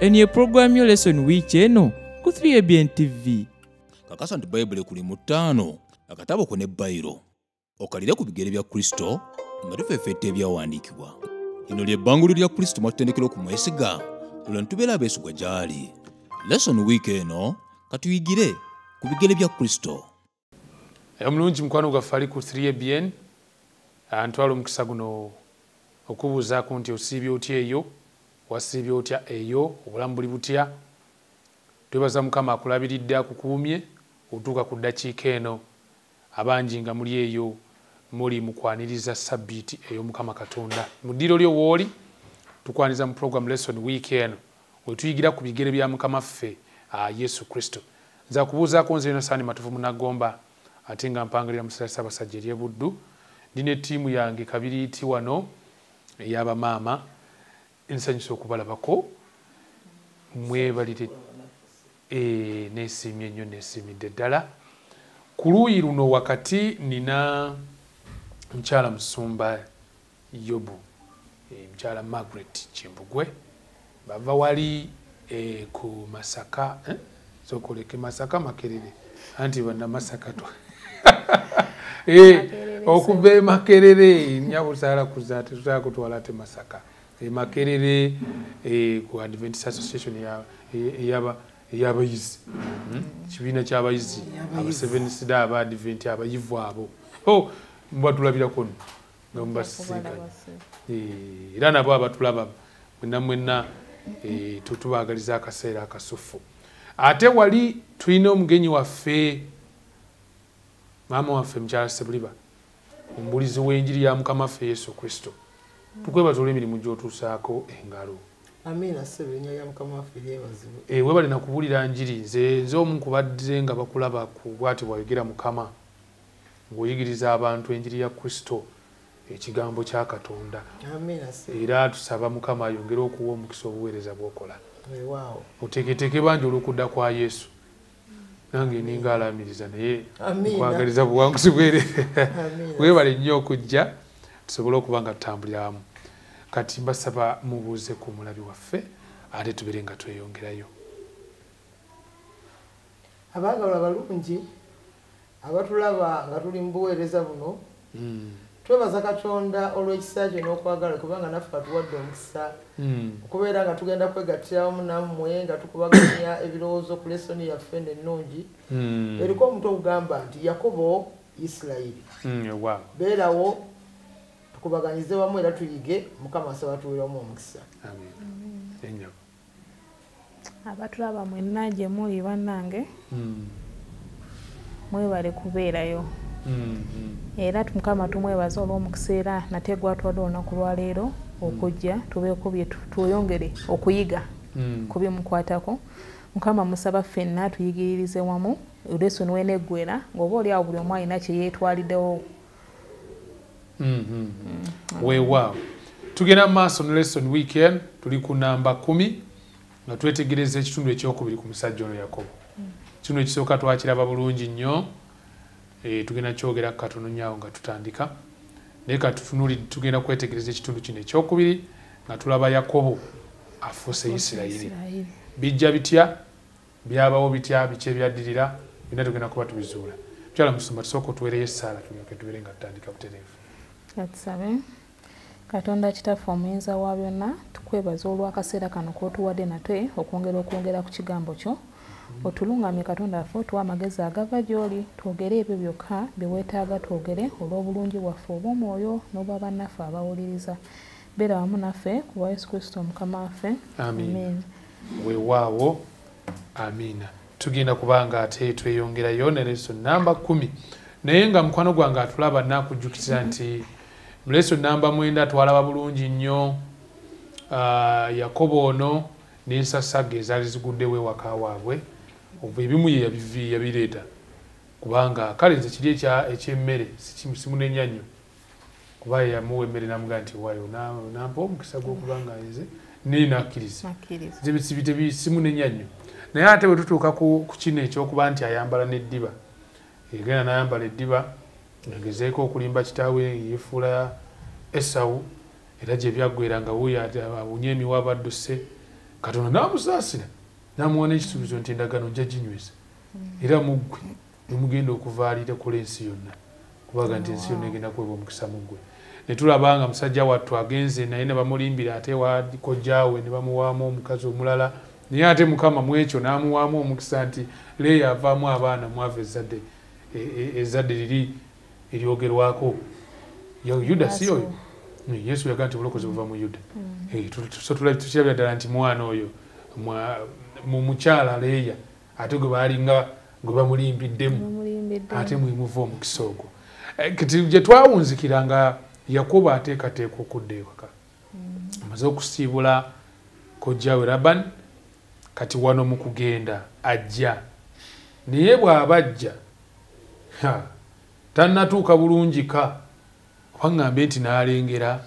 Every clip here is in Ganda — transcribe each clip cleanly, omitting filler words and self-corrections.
eno ye pulogulaamu yo lesson wiiki eno ku 3ABN TV. Kakasa nti Bayibuli kuli mu 5 akatabo ko ne bayiro okalire ku bigere bya Kristo nga tufeefetta ebyawandiikibwa. Lino ly'ebbanguliro lya Kristo mwatutendekera okumwesiga olwo ntubeera abeesigwa gy'ali. Lesson wiiki eno katuyigire ku bigere bya Kristo. Omulungi mukwano gwaffe ali ku 3ABN antwala omukisa guno okubuuzaako nti osiibye otya eyo, wasiibye otya eyo, obulamu buli butya. Twebaza Mukama akulabiridde akukuumye otuuka ku ddakiika eno abangi nga muli eyo muli mukwaniriza sabbiiti ey'Omukama Katonda. Mu ddiiro lyo wooli tukwaniriza mu program lesson wiiki eno wetuyigira ku bigere bya Mukama ffe Yesu Kristo. Nza kubuuzaako nze Yonasaani Matuvu Munagomba ate nga mpangalira Musira Ssaabasajja eri Buddu. Ndina ttiimu yange kabiriiti wano ey'abamaama ensanyusa okubalabako. Mwebalire neesiimye nnyo, neesiimidde ddala. Ku luuyi luno wakati nina mukyala Musumba Yobu, mukyala Margaret Kimbugwe, bava wali ku Masaka, sokoleke Masaka Makerere, anti bana Masaka to okube Makerere nyabusaala kuza tetutaka kutwala te Masaka Makerere ku Adventist Association y'abayizi, kibiina ky'abayizi aba Seventh Day aba Advent abayivu abo mubatulabirako nga mubasisinkanye era nabo abatulaba mwenna tutubaagaliza akaseera akasufu. Ate wali tulina omugenyi waffe maama waffe mukyala Sebuliba, omubulizi w'enjiri ya Mukama ffe Yesu Kristo. Tukwebaza olw'emirimu gy'otuusaako engalo. Amina sebenya ya Mukama waffe yeebazibwe. Webale na kubulira njiri nze omu kubadde nga bakulaba ku bwati bwayogera Mukama ng'oyigiriza abantu enjiri ya Kristo, ekigambo kya Katonda. Amina. Era tusaba Mukama ayongere okuwa omukisa obuweereza bw'okola. Wow. Oteeketeeke bangi olw'okudda kwa Yesu. Nange ninga alamiriza naye nkwagaliza buwanguzi bwereere. Webale nnyo okujja tusobole okuba nga tutambulira wamu. Kati mbasaba mubuuze ku mulabi waffe ate tubeere nga tweyongerayo. Abaagalwa abalungi abatulaba nga tuli mu buweereza buno, twebaza Katonda olw'ekisa kye n'okwagala kubanga naffe atuwadde omukisa okubeera nga tugenda kwegattira wamu nammwe nga tukubaganya ebirowoozo ku lesoni yaffe ennungi eriko omuntu okugamba nti Yakobo Isirayiri. Beerawo tukubaganyize wamu era tuyige, Mukama asaba tuweeramu omukisa. Abatulaba mwenna gye muli bannange mwebale kubeerayo era Mukama tumwebaza olw'omukisa era nate gwatwadde olunaku lwaleero okujja tubeeko bye tweyongere okuyiga ku bimukwatako. Mukama musaba ffenna tuyigiririze wamu lesson weneggwera ng'oba oli awo buli omu alina kye yeetwaliddewo. Weewaawo tugenda mu maaso ne lesson weekend tuli ku namba 10 nga twetegereza ekitundu ekyokubiri ku musajja ono Yakobo. Kino ekisooka twakiraba bulungi nnyo, tugenda kyogera katono nnyo nga tutandika naye katutunulire tugenda kwetegereza ekitundu kino ekyokubiri nga tulaba Yakobo afuuse Isirayiri. Bijja bitya, byabawo bitya, biki ebyaddirira, byonna tugenda kuba tubizuula. Mukyala Musumba tusooka otuweereyo essaala tulyoke tubeere nga tutandika butereevu. Katusabe. Katonda Kitaffe omuyinza wa byonna, tukwebaza olw'akaseera kano k'otuwadde nate okwongera ku kigambo kyo. Otulungamye Katonda waffe otuwa amagezi agava gy'oli twogere ebyo byokka bye weetaaga twogere olw'obulungi bwaffe obw'omwoyo n'obwa bannaffe abawuliriza. Beera wamu naffe ku bwa Yesu Kristo Mukama waffe. Amen. Weewaawo. Amiina. Tugenda kubanga ate tweyongerayo ne lesson namba 10 naye nga mukwano gwange atulaba nakujjukiriza nti mu lesson namba 9 twalaba bulungi nnyo Yakobo ono n'ensasage ezaali ziguddewo ewaka waabwe ebimu yabireeta kubanga kale nze kiri ekyemmere simunenya nnyo kuba yamuwa emmere namuga nti waayo nampa omukisa gw'okubanga nze ninakkiriza simunenya nnyo. Naye ate bwe tutuuka ku kino ekyokuba nti ayambala n'eddiba, egenda n'ayambala eddiba agezeeko okulimba kitaawe yeefuula Esawu era gye byaggwera nga wuuyo awunye emiwa badduse Katonda n'amusaasira n'amuwa n'ekisuubizo nti endagaano nja ginyweza era muggwe nemugenda okuvaalira kola ensi yonna kubaga nti ensi yonna egenda kuweebwa omukisa muggwe. Ne tulaba nga musajja wattu agenze naye ne bamulimbira ate wa kojjaawe ne bamuwaamu omukazi omulala naye ate Mukama mu ekyo n'amuwaamu omukisa nti Leeya avaamu abaana mwava ezzadde liri eryogerwako. Yuda si oyo? Yesu yagaa nti obulokozi buva mu Yuda. Tukirabira ddala nti mwana oyo mu mukyala Leeya ate gwe baalinga gwe bamulimbiddemu ate mwemuva omukisa ogwo. Kati gye twawunzikira nga Yakobo ateekateeka okudda ewaka amaze okusiibula kojjaawe Labani. Kati wano mu kugenda ajja naye bw'aba ajja tannatuuka bulungika waŋŋambe nti n'alengera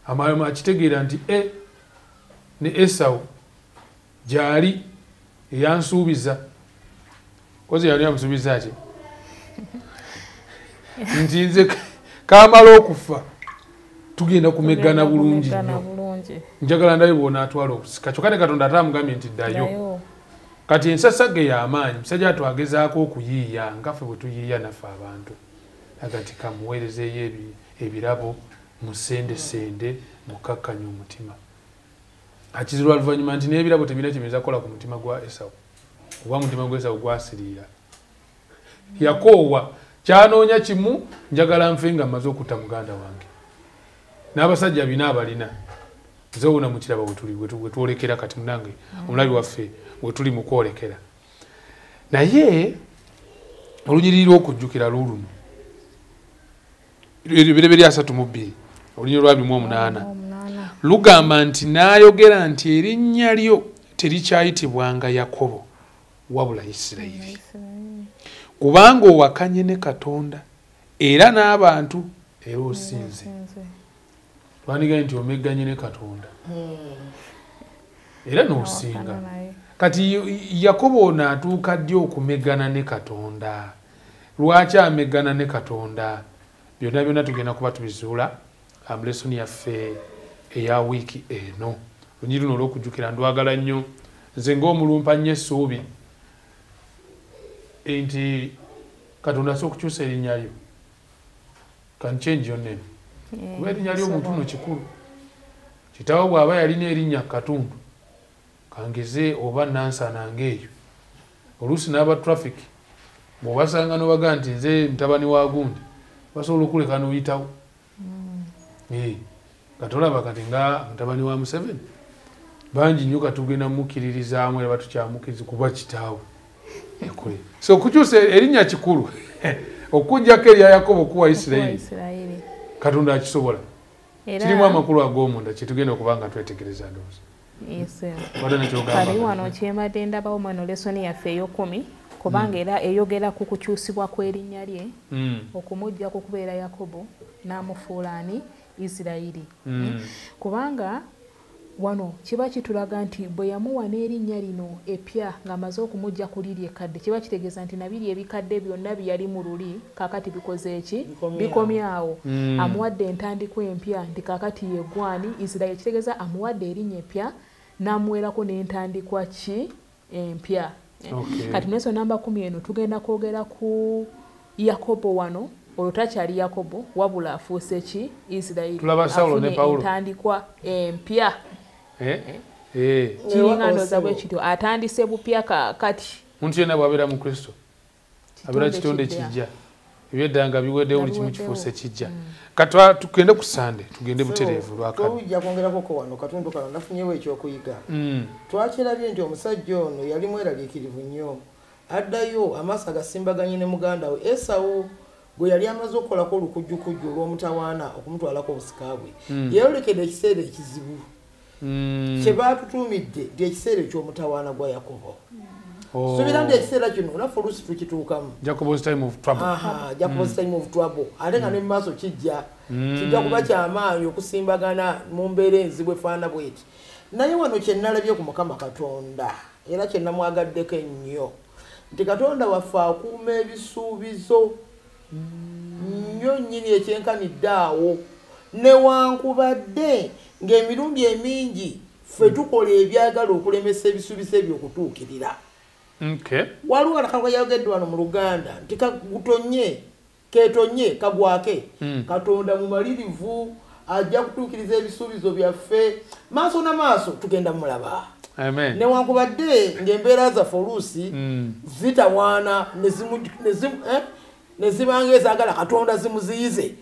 amalama akitegeera nti ne Esawu gy'ali eyansuubiza kozi yali amusuubiza ki nti nze kaamala okufa tugenda kumeggana bulungi nnyo njagala ndabe bw'onaatwala okusika kyokka ne Katonda atamugambye nti ddayo. Kati ensasage y'amaanyi musajja twagezaako okuyiiya nga ffe bwe tuyiiya naffe abantu agati kamuweerezeeyo ebirabo musendesende mukakkanya omutima akizirwa luvannyuma nti n'ebirabo tebirina kyebiza kukola ku mutima gwa Esawu oba omutima gwa Esawu gwasiriira. Yakoowa kyanoonya kimu njagala nfe nga mmaze okutta muganda wange n'abasajja bina abalina zoona mukiraba bwe twolekera kati munange omulabi waffe bwe tuli mu kwolekera. Naye olunyiriri lw'okujjukira luuluno ebireberi 32 olunyiriri lwa 8 lugamba nti n'ayogera nti erinnya lyo terikyayitibwanga Yakobo wabula Isirayiri kubanga owakanye ne Katonda era n'abantu era osinze. Twandigaye nti omegganye ne Katonda era n'osinga. Kati Yakobo n'atuuka ddi okumeggana ne Katonda? Lwaki ameggana ne Katonda? Byonna byonna tugenda kuba tubizuula Leesoni yaffe eya wiiki eno. Lunyiri luno olw'okujjukira ndwagala nnyo nze ng'omulumpa nnyo essuubi nti Katonda asobola okukyusa erinnya lyo. Can change your name. Kuba erinnya ly'omuntu no kikulu. Kitaawo bw'aba yalina erinnya Katundu kangeze oba nansananga eyo oluusi n'aba traffic bw'obasanga n'obaga nti nze mutabani wa gundi basobola okuleka n'oyitawo nga tolaba kati nga mutabani wa Museveni bangi nnyo katugenda mumukkiririzaamu era batukyamukiriza kuba kitaawe. So okukyusa erinnya kikulu okuggyako erya Yakobo kuwa Isirayiri Katonda akisobola. Kirimu amakulu ag'omunda kyetugenda okuba nga twetegereza ndowooza. Kali wano kyembadde ndabawo mweno Leesoni yaffe ey'okumi kubanga era eyogera ku kukyusibwa kw'erinnya lye okumujja ku kubeera Yakobo n'amufuula ani Isirayiri. Kubanga wano kiba kitulaga nti bwe yamuwa n'erinnya lino epya ng'amaze okumujja ku liri ekkadde kiba kitegeeza nti nabiri ebikadde byonna byali mu luli kaakati bikoze eki bikomyawo. Amuwadde entandikwa empya nti kaakati ye gwani Isirayiri kitegeeza amuwadde erinnya epya n'amuweerako n'entandikwa ki empya. Kati neso namba 10 eno tugenda kwogera ku Yakobo wano olwo takyali Yakobo wabula afuuse ki Isirayiri afune entandikwa empya. Kiringa ndooza bwe kityo atandise bupya kaakati. Omuntu yenna bw'abeera mu Kristo abeera kitonde kijja eby'eddanga biweddewo buli kimu kifuuse kijja. Katwa tugende ku Sande tugende butereevu lwakati tujja kwongerako ko wano katundu kano nafunyewo ekyokuyiga. Twakirabye nti omusajja ono yali mweraliikirivu nnyo addayo amaaso agasimbaganye ne muganda we Esawu gwe yali amaze okukolako olukujjukujju olw'omutawaana okumutwalako obusika bwe. Yeeyolekedde ekiseera ekizibu kye baatutuumidde nti ekiseera eky'omutawaana gwa Yakobo. Subira nti ekiseera kino naffe oluusi tukituukamu Jacob's time of trouble. Jacob's time of trouble ate nga ne mu maaso kijja kuba kyamaanyi okusimbagana mu mbeera enzibu efaana bweti. Naye wano kye nnalabye ku Mukama Katonda era kye namwagaddeko ennyo nti Katonda waffe akuuma ebisuubizo nnyo nnyini ekyenkanidde awo newankubadde ng'emirundi emingi ffe tukola ebyagala okulemesa ebisuubizo ebyo okutuukirira. Waliwo nakakwa yayogedde wano mu Luganda nti kagutonye ketonye kagwake Katonda mu malirivu ajja kutuukiriza ebisuubizo byaffe maaso na maaso tugenda mulaba. Newankubadde ng'embeera zaffe oluusi zitawaana ne zibanga ezaagala Katonda zimuziyize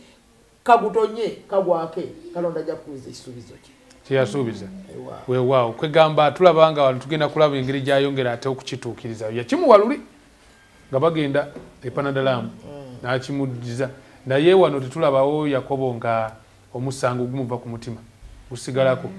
kagutonye kagwake Katonda ajja kutuukiriza ekisuubizo kye. Kyeyasuubiza weewaawo kwegamba tulaba nga wano tugenda kulaba engeri gyayongera ate okukituukiriza yakimuwa luli nga bagenda epanadalamu n'akimuddiza naye wano tetulabawo Yakobo nga omusango gumuva ku mutima gusigalako.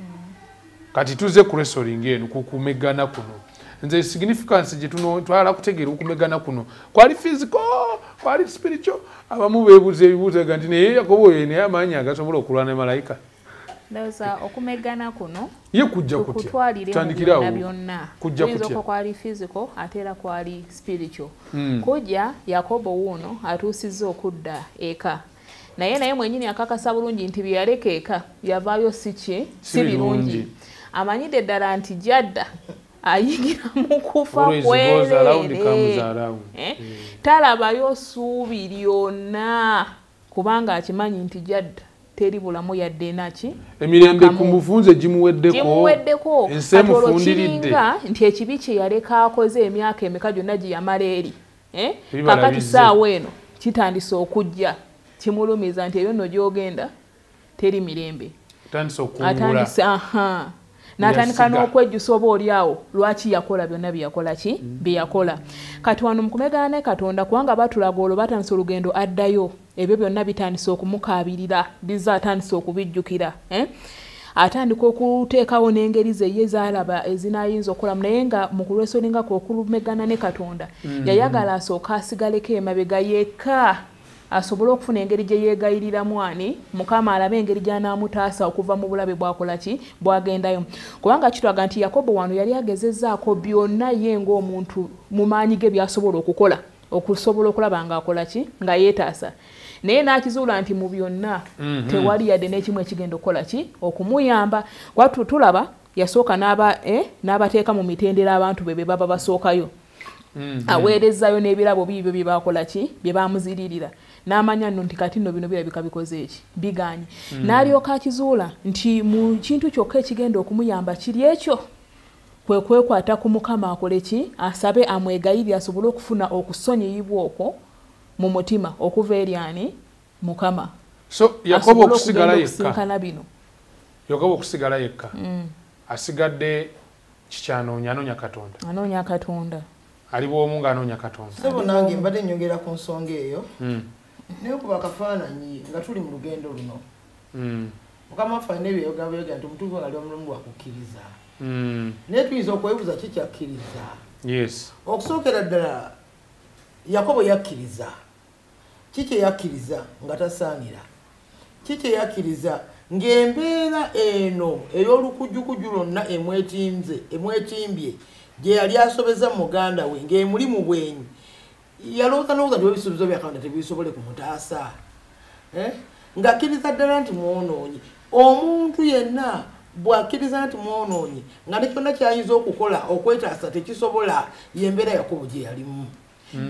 Kati tuze ku wrestling eno kukumegana kuno nze significance gye twala kutegeera okumegana kuno kwali physical kwali spiritual abamu beebuuza ebibuuzo ga nti naye Yakobo yene amaanyi agasobola okulwana ne malayika. Ndowooza okumegana kuno ye kujja kutya tutandikirawo byonna kujja kutya kwali physical ate era kwali spiritual. Kujja Yakobo wuuno atuusizza okudda eka naye mwenyini akakasa bulungi nti byeyaleka eka yavaayo si birungi. Amanyidde ddala nti jadda ayigira mu kufa kwereere talabayo ssuubi lyonna kubanga akimanyi nti jadda teri bulamu yadde naki emirembe ku mufunze gimuweddeko ensemufundiridde nti ekibi kye yaleka akoze emyaka emeka gyonna gye yamala eri kakati saawa eno kitandise okujja kimulumiza nti ebyo nno gy'ogenda teri mirembe atandise n'atandika n'okwejjusa oba oliawo lwaki yakola byonna byeyakola byeyakola. Kati wano mu kumegana ne Katonda kubanga batulaga olwo batandise olugendo addayo ebyo byonna bitandise okumukaabirira biza atandise okubijjukira atandika okuteekawo n'engeri ze ye zaalaba ezinaayinza okukolamu naye nga mu kulwesolingako okulumegana ne Katonda yayagala asooka asigaleko emabega yekka asobole okufuna engeri gye yeegayiriramu ani Mukama alabe engeri gy'anaamutaasa okuva mu bulabe bwagendayo kubanga kitwaga nti Yakobo wano yali agezezzaako byonna ye ng'omuntu mu maanyi ge byasobola okukola okusobola okulaba ng'akola nga yeetaasa naye n'akizuula nti mu byonna tewali yadde n'ekimu ekigenda okukola okumuyamba kwatu tulaba yasooka n'abateeka mu mitendera abantu be baba basookayo aweerezzayo n'ebirabo bibyo bye bakola bye bamuziririra n'amanya nno nti kati nno bino birabika bikoze eki biganye n'alyoka akizuula nti mu kintu kyokka ekigenda okumuyamba kiri ekyo kwe kwekwata ku Mukama akole asabe amwegayirire asobole okufuna okusonyiyibwa okwo mu mutima okuva eri ani Mukama. So Yakobo okusigala yekka asigadde kikyanoonya Katonda ali bw'omu ng'anoonya Katonda. Sebo nange mbadde nnyongera ku nsonga eyo naye kuba akafaananyi nga tuli mu lugendo luno Mukama waffe alina ebyoga nti omutuufu nga ali omulungu wakukkiriza naye tuyinza okwebuuza kikyakkiriza. Okusookera ddala Yakobo yakkiriza kiki yakkiriza nga tasaanira kiki yakkiriza ng'embeera eno ey'olukujjukujju lwonna emwetimbye gye yali asobeza muganda we ng'emuli mu bwenyi yalowooza nti ebisuubizo bya Katonda tebisobole kumutaasa ng'akkiriza ddala nti mwonoonyi. Omuntu yenna bw'akkiriza nti mwonoonyi nga ne kyonna ky'ayinza okukola okwetaasa tekisobola y'embeera Yakobo gye yalimu.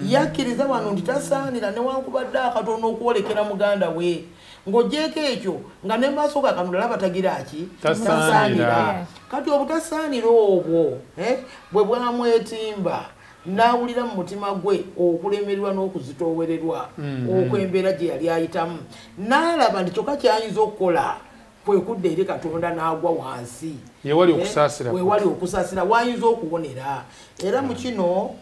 Yakkiriza wano nti tasaanira newankubadde akatono okwolekera muganda we ng'ogyeko ekyo nga ne maaso ga Katonda laba tagira tasaanira. Kati obutasaanira obwo bwe bwamwetimba n'awulira mu mutima gwe okulemererwa n'okuzitoowererwa okw'embeera gye yali ayitamu n'alaba nti kyokka ky'ayinza okukola kwe kudda eri Katonda n'agwa wansi wewali okusaasira wayinza okuwonera. Era mu kino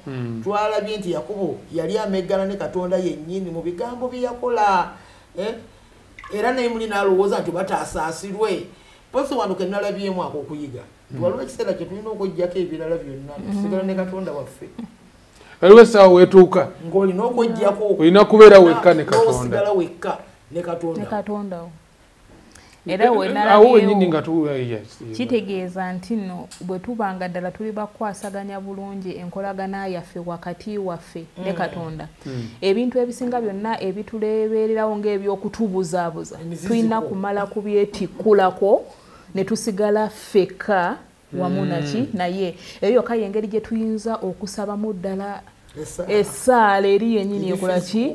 twalabye nti Yakobo yali ameggana ne Katonda yennyini mu bigambo bye yakola era naye muli n'alowooza nti bataasaasirwe posi wanduke nalabyemu ako okuyiga waliwo ekiseera kye tulina okuggyako ebirala byonna tusigala ne Katonda waffe. Waliwo essaawa weetuuka ng'olina okuggyako olina kubeera wekka ne Katonda n'osigala wekka ne Katonda. Era wenalabyeo kitegeeza nti nno bwe tubanga ddala tuli bakwasaganya bulungi enkolagana yaffe wakati waffe ne Katonda ebintu ebisinga byonna ebituleebererawo ng'ebyokutubuzaabuza tulina kumala kubyetikkulako ne tusigala ffekka wamu naki naye eyo ka yengeri gye tuyinza okusabamu ddala essaala eri yennyini ekola ki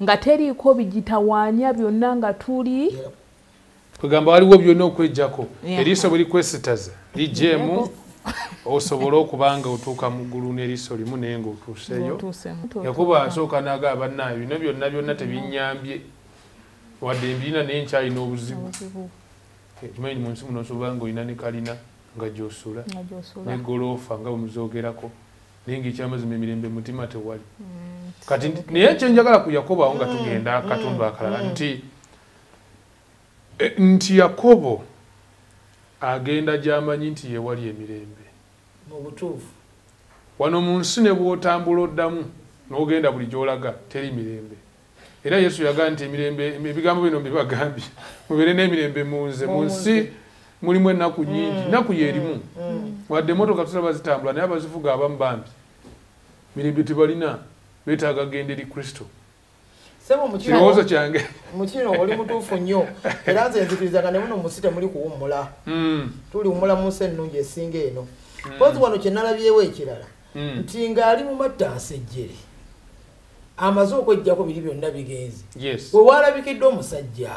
nga teriiko bigitawaanya byonna nga tuli kugamba waliwo byonna okwejjako eriiso bwe likwesitaza lijjeemu osobola okubanga otuuka mu ggulu n'eriiso limu naye ng'otuuseeyo Yakobo asooka n'agamba bannaayo bino byonna tebinnyambye wadde mbirina naye nkyalina obuzibu kimanyi mu nsi muno osobola ng'olina ne kalina nga gy'osula n'eggoloofa nga bwe muzoogerako naye ng'ekyamazima emirembe mutima tewali kati naye kyenjagala ku Yakobo awo nga tugenda akatundu akalala nti Yakobo agenda gy'amanyi nti yewali emirembe mu butuufu wano mu nsi ne bw'otambula oddamu n'ogenda buli gy'olaga teri mirembe era Yesu yagamba nti emirembe ebigambo bino mbibagambye mubeere n'emirembe mu nze mu nsi mulimu ennaku nnyingi nnaku yeerimu wadde emmotoka tulaba zitambula naye abazivuga abamu bambi mirembe tebalina beetaaga genda eri Kristo kirowoozo kyange mu kino oli mutuufu nnyo era nze nzikirizaga ne muno mu nsi temuli kuwummula tuli wummula mu nsi ennungi esinga eno pozi wano kye nalabyewo ekirala nti ng'ali mu mattansi ejjere amaze okwejjako biri byonna bigenzi bwe waalabikidde omusajja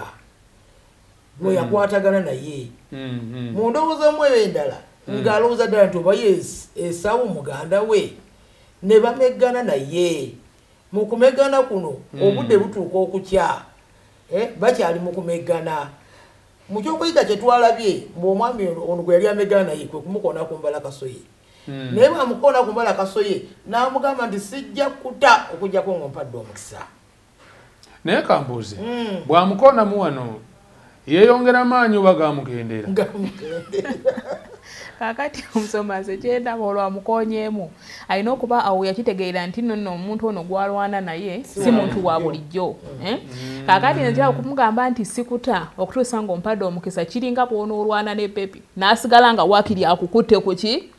bwe yakwatagana naye mu ndowooza mu eyo endala ng'alowooza ddala nti oba esawo muganda we ne bameggana naye mu kumeggana kuno obudde butuuka okukya bakyali mu kumeggana mu kyokuyiga kye twalabye ng'omwami ono gwe yali ameggana naye kwe kumukoona ku mbala kasoye naye bwamukoona ku mbala kasoye n'amugamba nti sijja kuta okugjako ng'ompadde omukisa naye kambuuze bw'amukoonamu wano yeeyongera maanyi oba gamugendera kakati omusomaze kyenda olwamukonyeemu alina okuba awo yakitegeera nti nno omuntu ono gwalwana naye si muntu wa bulijjo kakati nzira okumugamba nti sikuta okutuusa ng'ompadde omukisa kiringa bw'onoolwana ne pepi n'asigala nga waakiri akukutte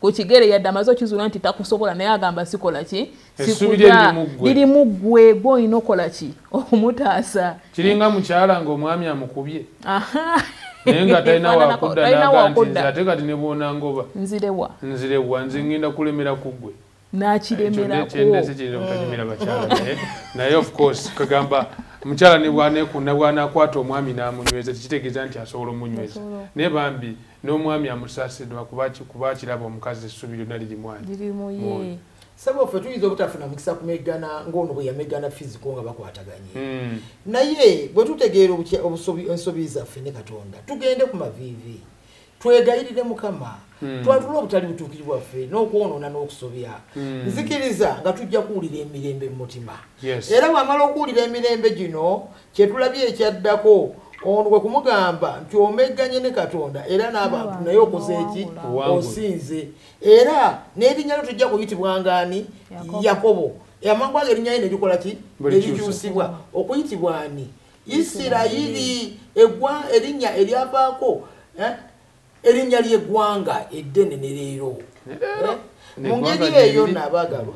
ku kigere yadde amaze okizuula nti takusobola naye agamba sikola ki sikuta lirimu ggwe gw'olina okola ki okumutaasa kiringa mukyala ng'omwami amukubye naye nga talina wakudda naga nti ate kati ne bwona ngoba nzirewa nze ngenda kulemera ku ggwe nakiremerako bakyala naye of course kagamba mukyala ne bwanakwata omwami n'amunyweza tekitegeeza nti asobola omunyweza naye bambi n'omwami amusaasiddwa kuba kiraba omukazi essubi lyonna lirimu saba ffe tuyinza obutafuna mukisa kumeggana ng'ono bwe yameggana fiziko nga bakwataganye naye bwe tutegeera ensobi zaffe ne Katonda tugende ku maviivi twegayirire Mukama twatule obutali butuukiri bwaffe n'okwonoona n'okusobya nzikiriza nga tujja kuwulira emirembe mu mutima era bw'amala okuwulira emirembe gino kyetulabye ekyaddako ono gwe kumugamba nti omegganye ne Katonda era n'abantu naye okoze eki osinze era n'erinnya lyo tujja kuyitibwa ngaani Yakobo amangu ago erinnya lye ne likola ki erikyusibwa okuyitibwa ani Isirayiri erinnya eryavaako erinnya ly'eggwanga eddene ne leero mu ngeri eyo naabagalwa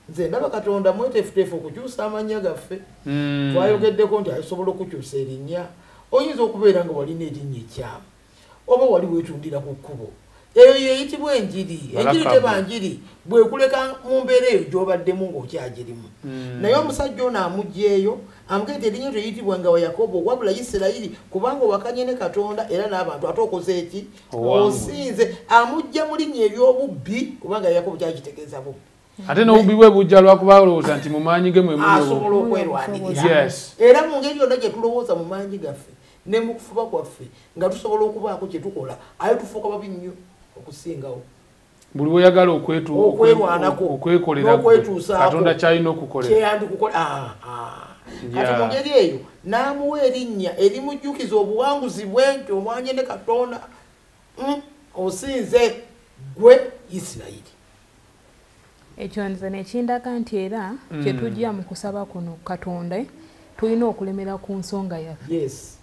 nze ndaba Katonda mweteefuteefu okukyusa amannya gaffe twayogeddeko nti asobola okukyusa erinnya oyinza okubeera nga walina erinnya ekyamu oba wali weetundira ku kkubo eyo yeyitibwa enjiri teba njiri bwekuleka mu mbeera eyo gy'obaddemu ng'okyagirimu naye omusajja ono amugjeeyo amugete erinnya teyitibwa nga wa Yakobo wabula Isirayiri kubanga owakanye ne Katonda era n'abantu ate okoze eki osinze amugja mu linnya ery'obubbi kubanga Yakobo kyakitegeeza bubbi ate n'obubbi bwe bujja lwakuba olowooza nti mu maanyi ge asobola okwerwanirira era mu ngeri yonna gye tulowooza mu maanyi gaffe ne mu kufuba kwaffe nga tusobola okubaako kye tukola aye tufuuka babi nnyo okusingawo buli bweyagala okwerwanako okwekolera Katonda kyalina okukolera kati mu ngeri eyo n'amuwa erinnya erimujjukiza obuwanguzi bwe nti omwanye ne Katonda osinze gwe Isirayiri. Ekyo nze nekindaga nti era kyetujja mu kusaba kuno Katonda tulina okulemera ku nsonga yaffe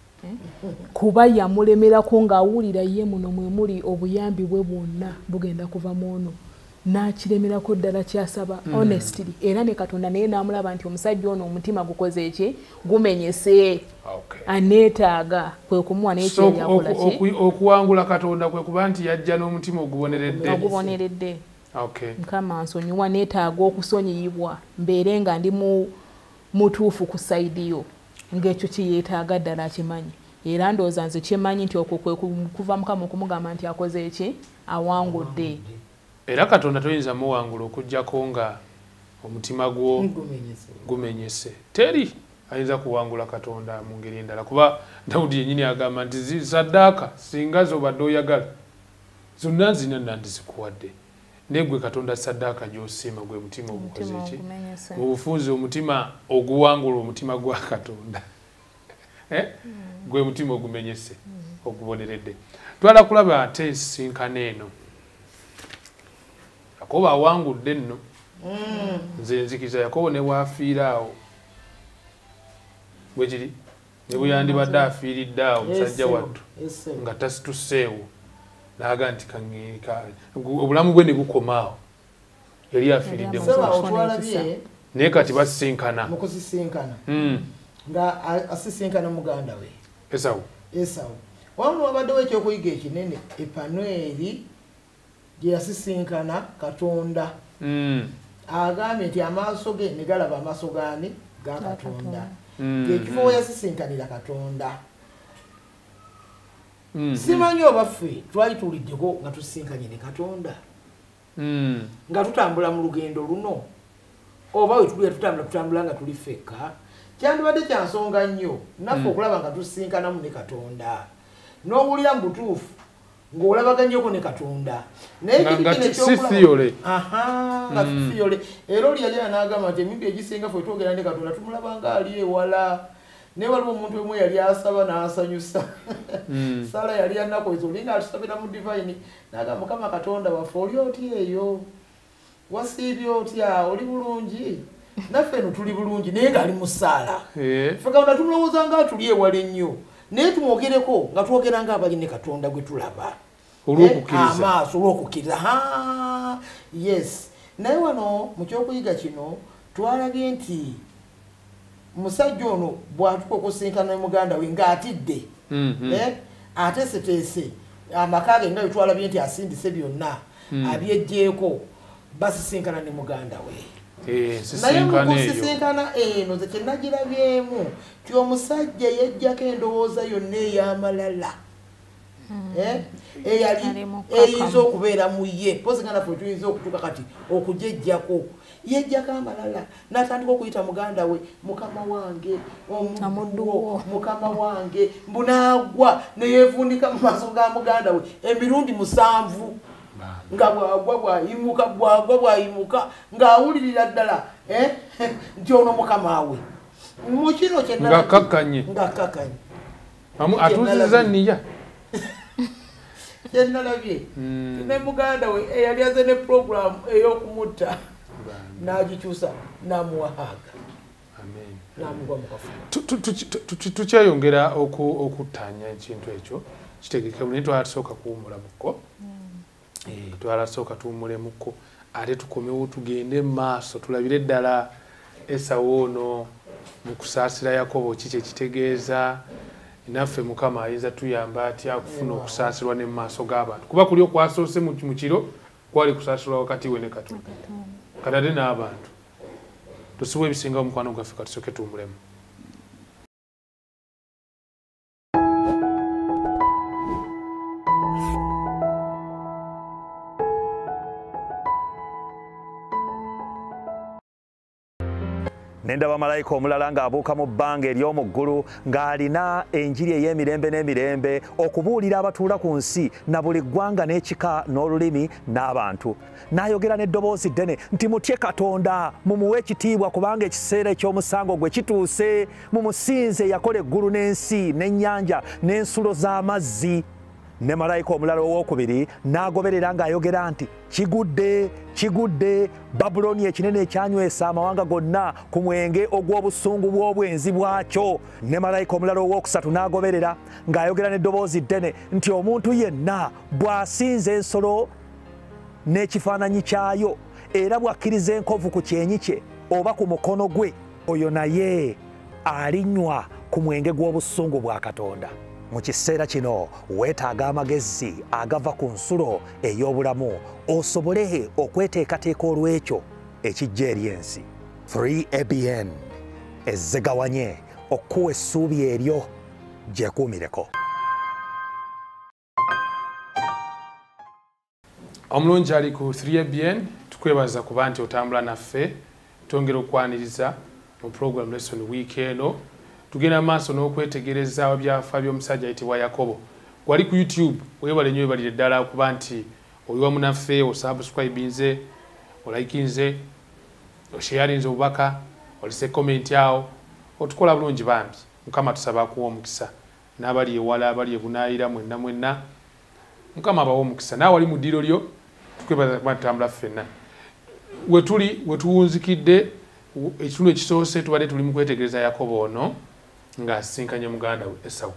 kuba yamulemerako ng'awulira ye muno mwe muli obuyambi bwe bwonna bugenda kuva mu ono n'akiremerako ddala kyasaba honestly era ne Katonda naye n'amulaba nti omusajja ono omutima gukoze eki gumenyese aneetaaga kwe kumuwa n'ekyenyakola kye okuwangula Katonda kwe kuba nti yajja n'omutima oguboneredde Mukama nsonyiwa neetaaga okusonyiyibwa mbeere nga ndi mutuufu ku sayidi yo ng'ekyo kiyeetaaga ddala akimanyi era ndowooza nze kyemanyi nti okwo kwe kuva Mukama okumugamba nti akoze eki awangudde era Katonda toyinza muwangula okujjako nga omutima gwo gumenyese teri ayinza kuwangula Katonda mu ngeri endala kuba Dawudi yennyini agamba nti saddaaka singa zobadde oyagala zonna nzina nandizikuwadde naye gwe Katonda saddaaka gy'osiima gwe mutima ogukoze eki mu bufunze omutima oguwangula omutima gwa Katonda gwe mutima ogumenyese oguboneredde twala kulaba ate ensinkano eno Yakobo awangudde nno nze nzikiza Yakobo ne bwafiira awo bwe kiri ne bwe yandibadde afiiridde awo musajja wattu nga tasituseewo n'aga nti obulamu bwe ne bukoma awo yali afiiridde naye kati basisinkana nga asisinkana muganda we Esawu wano wabaddewo ekyokuyiga ekinene Epanueri gye yasisinkana Katonda agambye nti amaaso ge ne galaba amaaso gaani ga Katonda ekifo we yasisinkanira Katonda simanyi oba ffe twali tuliddeko nga tusisinkanye ne Katonda nga tutambula mu lugendo luno oba we tuli tutambula nga tuli ffekka kyandibadde kya nsonga nnyo naffe okulaba nga tusisinkanamu ne Katonda n'owulira mu butuufu ng'olabaganyeko ne Katonda naye sifiyole nga sifiyole era oli yali anaagamba nti emindu egisinga ffe twogera ne Katonda tumulaba nga ali ewala naye waliwo omuntu omu yali asaba n'asanyusa Sala yali anakoze olinga atusabira mu divine n'agamba Mukama Katonda waffe oli otya eyo wasiibye otya oli bulungi naffe eno tuli bulungi naye ng'ali mu ssaala ffe Katonda tumulowooza nga atuli ewala ennyo naye tumwogereko nga twogera ng'abali ne Katonda gwe tulaba amaaso olw'okukkiriza yes naye wano mu kyokuyiga kino twalabye nti musajja ono bw'atuuka okusinkana ne muganda we ng'atidde ateeseteese amaka ge nga bwe twalabye nti asindise byonna abyeggyeko basisinkana ne muganda we naye mukusisinkana eno ze kyenagirabyemu ti omusajja yejjako endowooza yonna ey'amalala eyinza okubeera mu ye pozi nga naffe tuyinza okutuuka kati okujejjako yejjako amalala n'atandika okuyita muganda we mukama wange omudduwo mukama wange mbunaagwa neyeevuunika mu maaso ga muganda we emirundi 7 nga bwagwa bwayimuka ng'awulirira ddala nti ono mukama we mu kino ng'akakkanye atuuziza nniya kyenalabye ne muganda we eyali aze ne puroguramu ey'okumutta n'agikyusa n'amuwahaaga n'amugwa mu kafuba. Tukyayongera okuttaanya ekintu ekyo kitegeke naye twalasooka kuwumulamuko twalasooka tuwumulemuko ate tukomewo tugende mu maaso tulabire ddala Esawu ono mu kusaasira Yakobo kiki ekitegeeza naffe Mukama ayinza tuyamba atya kufuna okusaasirwa ne mu maaso g'abantu kuba kuli okwasoose mu kiro kwali kusaasirwa wakati we ne Katonda kadade n'abantu tusiwe ebisinga omukwano gwaffe katusooke tuwumulemu. Nendaba malayika omulala ng'abuuka mu bbanga ery'omu ggulu ng'alina enjiri ey'emirembe n'emirembe okubuulira abatuula ku nsi na buli ggwanga n'ekika n'olulimi n'abantu. N'ayogera n'eddoboozi ddene nti mutye Katonda mumuwe ekitiibwa kubanga ekiseera eky'omusango gwe kituuse mumusinze yakola eggulu n'ensi n'ennyanja n'ensulo z'amazzi. Ne malayika omulala owookubiri n'agoberera ng'ayogera nti kigudde kigudde Babuloni ekinene ekyanywesa amawanga gonna ku mwenge ogw'obusungu bw'obwenzi bwakyo. Ne malayika omulala owookusatu n'agoberera ng'ayogera n'eddoboozi ddene nti omuntu yenna bw'asinza ensolo n'ekifaananyi kyayo era bw'akkiriza enkovu ku kyenyi kye oba ku mukono gwe, oyo naye alinywa ku mwenge gw'obusungu bwa Katonda. Mu kiseera kino weetaaga amagezi agava ku nsulo ey'obulamu osobole okweteekateeka olw'ekyo ekijja eri ensi. 3ABN ezzegawanye okuwa essuubi eryo gyekuumireko. Omulungi ali ku 3ABN tukwebaza kuba nti otambula naffe twongera okwaniriza mu program lesson week eno. Tugenda maaso n'okwetegereza ebyafa by'omusajja ayitibwa Yakobo. Wali ku YouTube weebale nnyo weebalire ddala kuba nti oli wamu naffe osubscribinze olikinze osharinze obubaka olise comment awo otukola bulungi bambi. Mukama tusaba akuwa omukisa n'abali ewala abali ebunaayira mwenna Mukama abawa omukisa. Naawe wali mu ddiiro lyo tukwebaza kuba tutambula ffenna. Wetuwunzikidde ekitundu ekisoose tubadde tuli mu kwetegereza Yakobo ono ng'asisinkanye muganda we Esawu.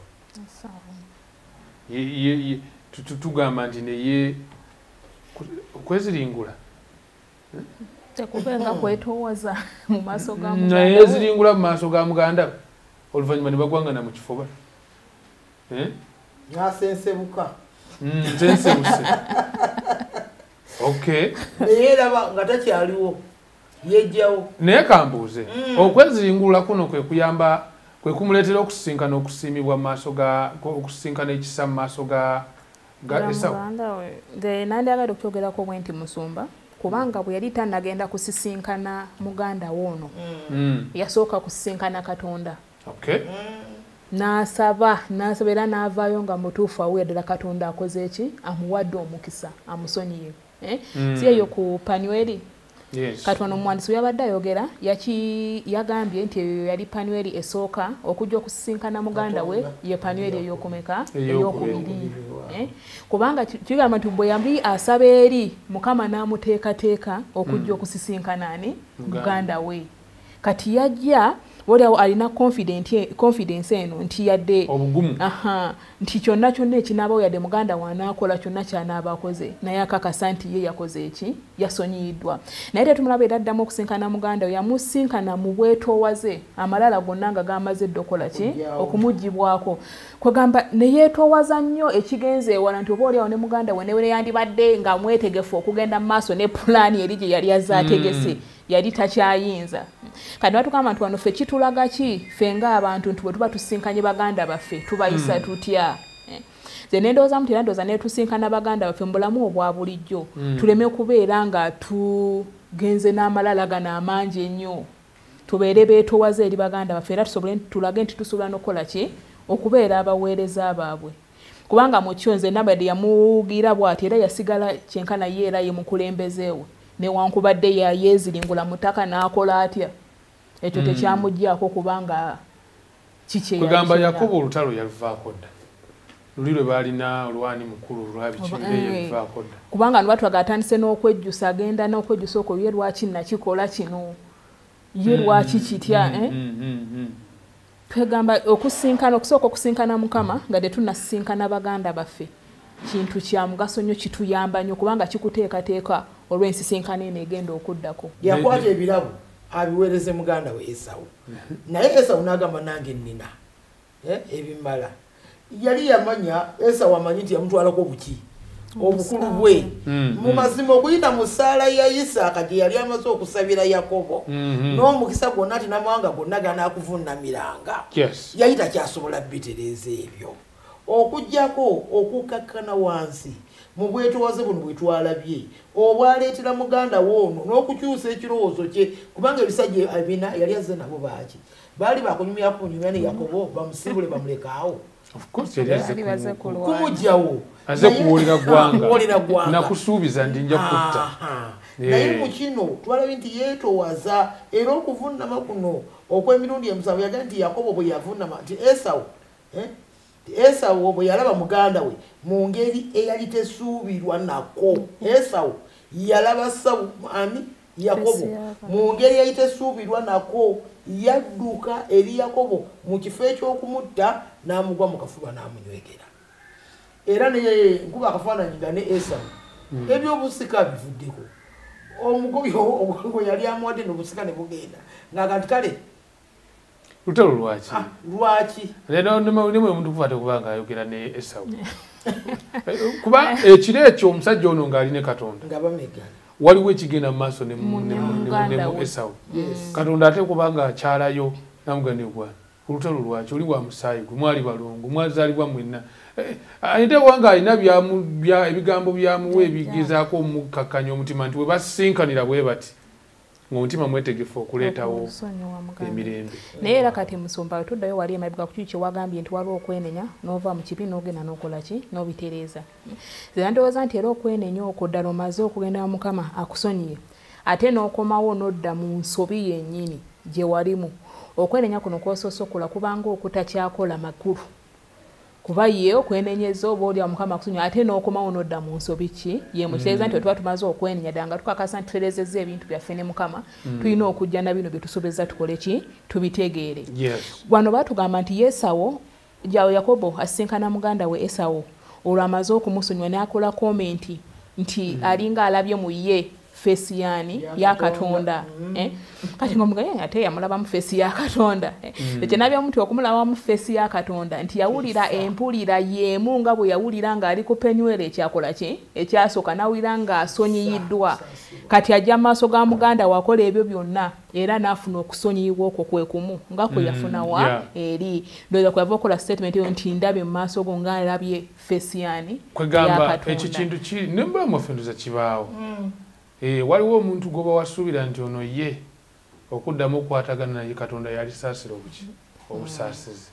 Tugamba nti neye okweziringula tekubenga kwetoowaza mu maaso ga muganda naye yeziringula mu maaso ga muganda we oluvannyuma ne bagwangana mu kifuba n'asensebuka nsensebuse. Okay, naye eraba nga takyaliwo yejjawo. naye kambuuze okweziringula kuno kwe kuyamba kwe kumuleetera okusisinkana okusiimibwa mu maaso ga okusisinkana ekisa mu maaso ga Esawu. Nandyagadde okyogerako bwe nti musumba kubanga bwe yali tannagenda kusisinkana muganda we ono yasooka kusisinkana Katonda. Okay. N'asaba era n'avaayo nga mutuufu awuya ddala Katonda akoze eki amuwadde omukisa amusonyiye. Si eyo ku Panueli. Yes. Katonda omuwandiisi yabadde ayogera yagambye nti eyo yali Panueli esooka okujja okusisinkana muganda we ye Panueli ey'okumeka ey'okubiri. Kubanga kigamba nti bwe yali asaba eri Mukama n'amuteekateeka okujja okusisinkana ani muganda we. Kati yajja waliawo alina confidence eno nti yadde obugumu nti kyonna ekinaabawo yadde muganda wanaakola kyonna kyanaaba akoze naye akakasa nti ye yakoze eki yasonyiyiddwa. Naye tetumulaba era addamu okusinkana muganda we yamusinkana mu bwetoowaze amalala gonna nga gamaze eddokola ki okumugibwako kwegamba ne yeetoowaza nnyo ekigenze ewala nti oba oliawo ne muganda we newe yandibadde nga mwetegefu okugenda mu maaso ne pulaani eri gye yali azaategese yali takyayinza. Kati batugamba nti wano ffe kitulaga ki ffe ng'abantu nti bwe tuba tusinkanye baganda baffe tubayisa tutya. Nze nendowooza muti era ndowooza ne tusinkana baganda baffe mu bulamu obwa bulijjo tuleme kubeera nga tugenze n'amalala gano amangi ennyo. Tubeere beetoowaze eri baganda baffe era tusobole tulage nti tusobola n'okukola ki okubeera abaweereza baabwe. Kubanga mu kyo nze nabadde yamugira bw'ati era yasigala kyenkana ye era ye mukulembeze we. Newankubadde yeeziringula mutaka n'akola atya ekyo tekyamuggyako kubanga kiki kwegamba Yakobo olutalo yaluvaako dda luli lwe baalina olwani mukulu lwabiki yaluvaako dda kubanga nbatwaga atandise n'okwejjusa agenda n'okwejjusa okwo ye lwaki nakikola kino ye lwaki kitya twegamba okusooka okusinkana Mukama nga tetunnasisinkana baganda baffe kintu kya mugaso nnyo kituyamba nnyo kubanga kikuteekateeka olw'ensisinkano eno egenda okuddako. Yakwata ebirabo abiweereze muganda we Esawu. Naye Esawu n'agamba nange nnina ebimala. Yali yamanya Esawu amanyi nti yamutwalako buki obukulu bwe. Mu mazima okuyita mu ssaala ya Isaaka gye yali amaze okusabira Yakobo n'omukisa gwonna ati n'amawanga gonna ganaakuvuunamiranga. Yayita kyasobola bitereeza ebyo. Okujjako okukakkana wansi mu bwetoowaze buno bwe twalabye obwaleetera muganda we ono n'okukyusa ekirowoozo kye kubanga ebisajja ebina yali azze nabo baaki baali bakunyumya kunyumya ne Yakobo bamusibule bamulekaawo kumugjawo aze kuwulira gwanga nakusuubiza ndi nja kutta. Naye mu kino twalabye nti yeetoowaza era okuvunnama kuno okw'emirundi emusanvu yagaa nti Yakobo bwe yavunnama nti Esawu bwe yalaba muganda we mu ngeri eyali tesuubirwa nako. Esawu yalaba Yakobo mu ngeri eyali tesuubirwa nako yadduka eri Yakobo mu kifo eky'okumutta n'amugwa mu kafuba n'amunywegera. Era naye nkuba akafaananyi nga ne Esawu ebyobusika bivuddeko omugobi ogwo yali amuwadde n'obusika ne bugenda ng'agati kale lutalo lwaki lwaki omuntu kufa tekubanga ayogera ne Esawu kuba ekiro ekyo omusajja ono ng'ali ne Katonda nga bamegana waliwo ekigenda mu maaso ne mu Esawu Katonda ate kubanga akyalayo namugane gwana olutalo lwaki oli wa musaayi gwe mwali balongo mwazaalibwa mwenna ate wanga alina ebigambo byamuwa ebigezaako omukakkanya omutima nti we basinkanira bwe bati ng'omutima mwetegefu okuleetawo emirembe naye era kati musumba tuddayo wali emabega ku kiki wagambye nti waliwo okwenenya n'ova mu kibi n'ogenda n'okola ki n'obitereeza zera ndowooza nti era okwenenya okwo ddala omaze okugenda Mukama akusonyiye ate n'okomawo n'odda mu nsobi yennyini gye walimu okwenenya kuno kw'osoose okukola kubanga okutakyakola makulu kuba ye okwenenyeza oba oli Mukama akusonyiye ate n'okomawo n'odda mu nsobi ki ye mukitegeeza nti tuba tumaze okwenenya ddala nga tukakasa nti tutereezezza ebintu byaffe ne Mukama tulina okujja na bino bye tusobezza tukole ki tubitegeere wano baatugamba nti Esawu Yakobo asisinkana muganda we Esawu olwo amaze okumusonyiwa n'akola komenti nti alinga alabye mu ye fesiyani ya Katonda kati ngomugaya ate yamulaba mu fesi ya Katonda ekyo nabyo omuntu okumulaba mu fesi ya Katonda nti yawulira empulira yemu nga bwe yawulira nga ali ku penywere ekyakola ki ekyasooka nawulira nga asonyiyiddwa kati ajja mu maaso ga muganda wakola ebyo byonna era n'afuna okusonyiyibwa okwo kwe kumu nga kwe yafuna wa eri ndowooza kweva okola statement eyo nti ndabe mu maaso go nga alabye fesiyani kwegamba ekyo kintu kiri nembula mwafenduza kibaawo waliwo omuntu goba wasuubira nti ono ye okuddamu okukwatagana naye Katonda yalisaasira obusaasizi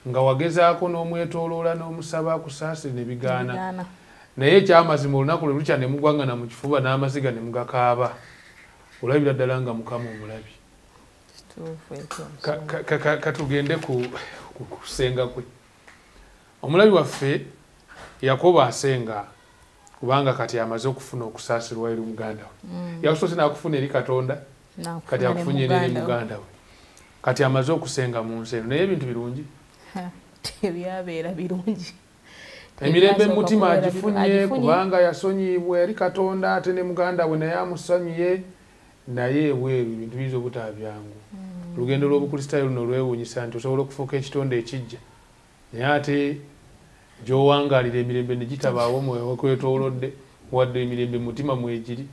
nga wagezaako n'omwetooloola n'omusaba akusaasire ne bigaana naye ekyamazima olunaku lwe lukya ne mugwangana mu kifuba n'amaziga ne mugakaaba olabira ddala nga Mukama omulabi katugende ku kusenga kwe omulabi waffe Yakobo asenga kubanga kati amaze okufuna okusaasirwa eri muganda we yakusoose n'akufuna eri Katonda kati akufunye eri muganda we kati amaze okusenga mu nsi eno naye ebintu birungi tebyabeera birungi emirembe mutima agifunye kubanga yasonyibwa eri Katonda ate ne muganda we naye amusonyiye naye ebweru ebintu biyinza obutaba byangu olugendo lw'obukristaayo luno lwewuunyisa nti osobola okufuuka ekitonde ekijja naye ate gy'owangalira emirembe ne gitabaawo mwekwetoolodde wadde emirembe mutima mwegiri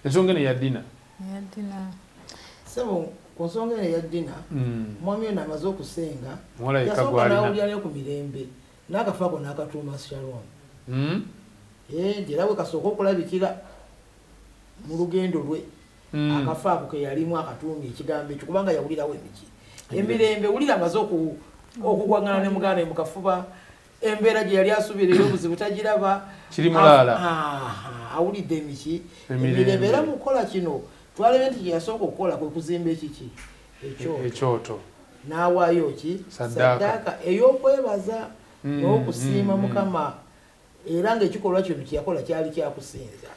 ensonga eno yaddina sebo ku nsonga eno yaddina mwami ono amaze okusenga yasooka n'awulirayo ku mirembe n'akafaako n'akatuuma Shalom era bwe kasooka okulabikira mu lugendo lwe akafaako ke yalimu akatuumya ekigambo ekyo kubanga yawulirawo emiki emirembe wulira amaze okugwangana ne muganda mu kafuba embeera gye yali asuubira ey'obuzibu tagiraba kiri mulaala awulidde emiki emirembe era mu kukola kino twalebe nti kyeyasooka okukola kwe kuzimba ekiki ekyoto n'awaayo ki saddaaka ey'okwebaza n'okusiima Mukama era ng'ekikolwa kino kyeyakola kyali kyakusinza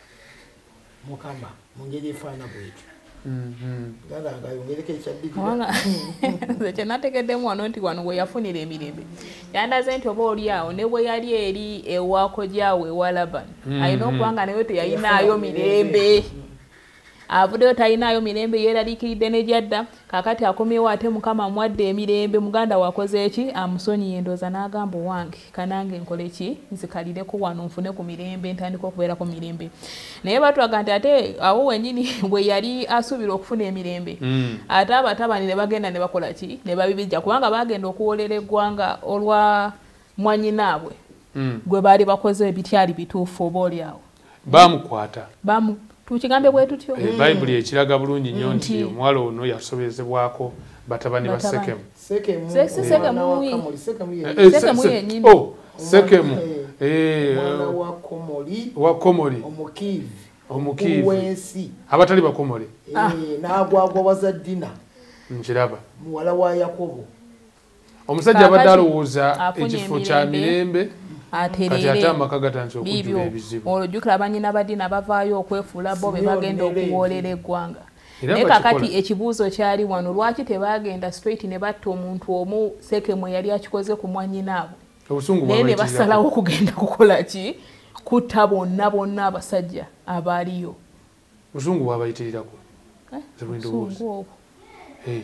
Mukama mu ngeri efaana bwetyo kyenategeddemu wano nti wano we yafunira emirembe yandaze nti oba oli awo ne bwe yali eri ewaako gyawe ewa Labani alina okubanga naye teyayinaayo mirembe avuddeyo talinayo mirembe yeeraliikiridde ne gyadda kaakati akomyewo ate Mukama amwadde emirembe muganda wakoze eki amusonyiye ndooza n'agamba owange kanange nkole ki nzikalireko wano nfune ku mirembe ntandika okubeera ku mirembe naye batwaga nti ate awo wennyini bwe yali asuubira okufuna emirembe ate abatabani ne bagenda ne bakola ki ne babibijja kubanga bagenda okuwolera eggwanga olwa mwanyinaabwe gwe baali bakoze ebityali bituufu oba oli awo bamukwata tukigambe bwe tutyo Bayibuli ekiraga bulungi nnyo nti omuwala ono yasobezebwako batabani ba Sekemu. Sekemu mwana wa Komoli omukiivi abatali bakomole n'agwagwawaza Dina nkiraba muwala wa Yakobo omusajja abadde alowooza ekifo kya mirembe kati ate amaka gatandise okujjula ebizibu olujjukira bannyina ba Dina bavaayo okwefuula bo be bagenda okuwoolera eggwanga naye kakati ekibuuzo kyali wano lwaki tebagenda straight ne batta omuntu omu Sekemu yali akikoze ku mwannyinaabwe naye ne basalawo okugenda kukola ki kutta bonna bonna abasajja abaaliyo. Busungu bwabayitirirako.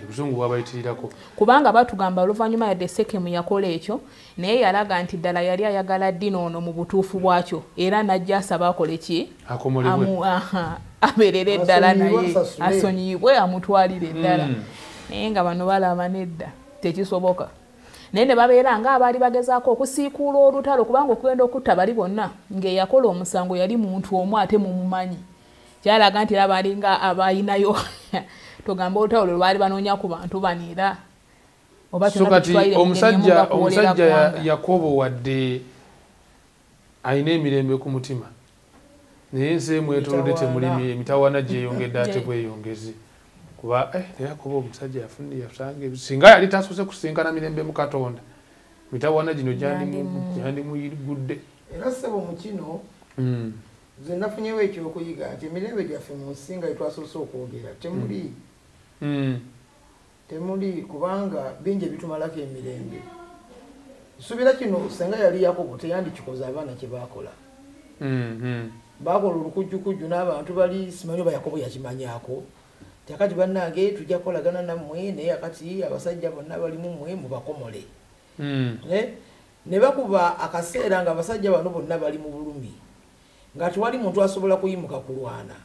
Busungu bwabayitirirako. Kubanga batugamba oluvannyuma yadde Sekemu yakola ekyo naye yalaga nti ddala yali ayagala Dino ono mu butuufu bwakyo era najja asaba akole ki? Abeerere eddala naye asonyiyibwe amutwalire eddala. Naye nga bano balaba nedda tekisoboka. Naye ne babeera nga abaali bagezaako okusiikuula olutalo kubanga okugenda okutta bali bonna ng'eyakola omusango yali muntu omu ate mumumanyi. Kyalaga nti era balinga abayinayo togamba olutalo lwe baali banoonya ku bantu baniira. So kati omusajja Yakobo wadde ayina emirembe ku mutima naye ensi emwetoolodde temulimi emitawaana gyeyongedde ate bweyongezi. Kuba Yakobo omusajja yafunye singa yali tasoose kusinkana mirembe mu Katonda mitawaana gino gyandimuyigudde. Era ssebo mu kino nze nafunyewo ekyokuyiga nti emirembe gyaffe mu nsi nga twasose okwogera temuli kubanga bingi ebitumalako emirembe. Nsuubira kino senga yali Yakobo teyandikikoze abaana kye baakola. Baakola olukujjukujju n'abantu bali simanyi oba Yakobo yakimanyaako. Akati bannange tujja kukolagana nammwe naye akati abasajja bonna balimu mmwe mubakomole. Ne bakuba akaseera nga abasajja bano bonna bali mu bulumi nga tewali muntu asobola kuyimuka kulwana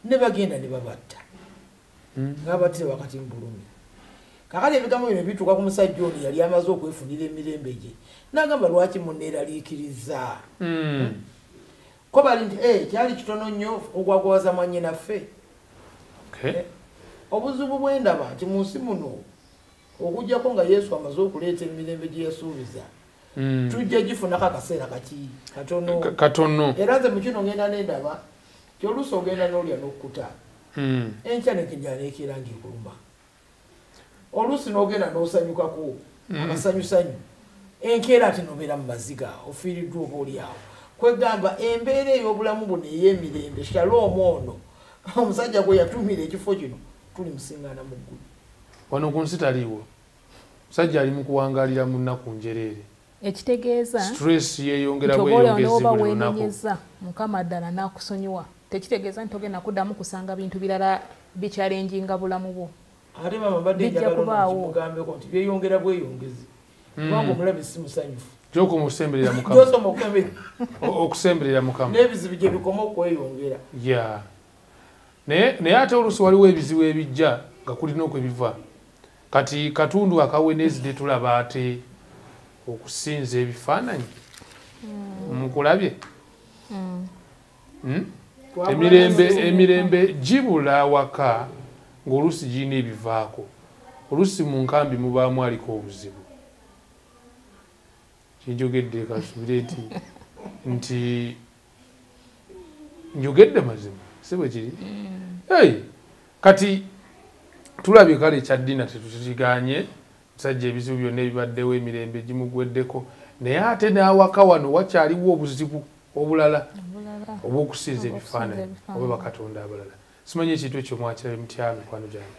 ne bagenda ne babatta nga battire wakati mu bulumi. Kakati ebigambo bino bituuka ku musajja ono yali amaze okwefunira emirembe gye n'agamba lwaki munneeraliikiriza. Ko bali nti kyali kitono nnyo ogwagwaza mwannyinaffe. Obuzibu bwendaba nti mu nsi muno okujjako nga Yesu amaze okuleeta emirembe gye yasuubiza tujja gifunako akaseera katono. Era nze mu kino ngenda n'endaba ti oluusi ogenda n'olya n'okkuta enkya nekijja neekeera ng'ekuluma. Oluusi n'ogenda n'osanyukako amasanyusanyu enkeera ati nobeera mu maziga ofiiriddwa oba oli awo. Kwegamba embeera ey'obulamu buno ey'emirembe Shalom ono omusajja gwe yatumira ekifo kino tuli musingana mu ggulu. Wano ku nsi taliiwo musajja ali mu kuwangaalira mu nnaku njereere. Ekitegeeza stress yeeyongera bweyongezi buli lunaku. Weenenyeza Mukama ddala n'akusonyiwa tekitegeeza nti ogenda kuddamu kusanga bintu birala bikyalenjinga bulamu bwo. Ate mama badde njagala okugambeko nti byeyongera bweyongezi kubanga omulabe si musanyufu. Gy'okumusemberera Mukama. Okusemberera Mukama. N'ebizibu gye bikoma okweyongera. Naye ate oluusi waliwo ebizibu ebijja nga kulina okwebiva. Kati katundu akaweneezidde tulaba ate okusinza ebifaananyi mukulabye. Emirembe gibula waka ng'oluusi girina ebivaako. Oluusi mu nkambi mubaamu aliko obuzibu. Kinjogedde kasubire nti njogedde mazima si bwe kiri. Kati tulabye kale ekyaddiina tetukiganye musajja ebizibu byonna ebibaddewo emirembe gimugweddeko naye ate n'awaka wano wakyaliwo obuzibu obulala obw'okusinza ebifaananyi oba bakatonda abalala. Simanyi ekintu ekyo mwakirabe mutya mikwano gyange.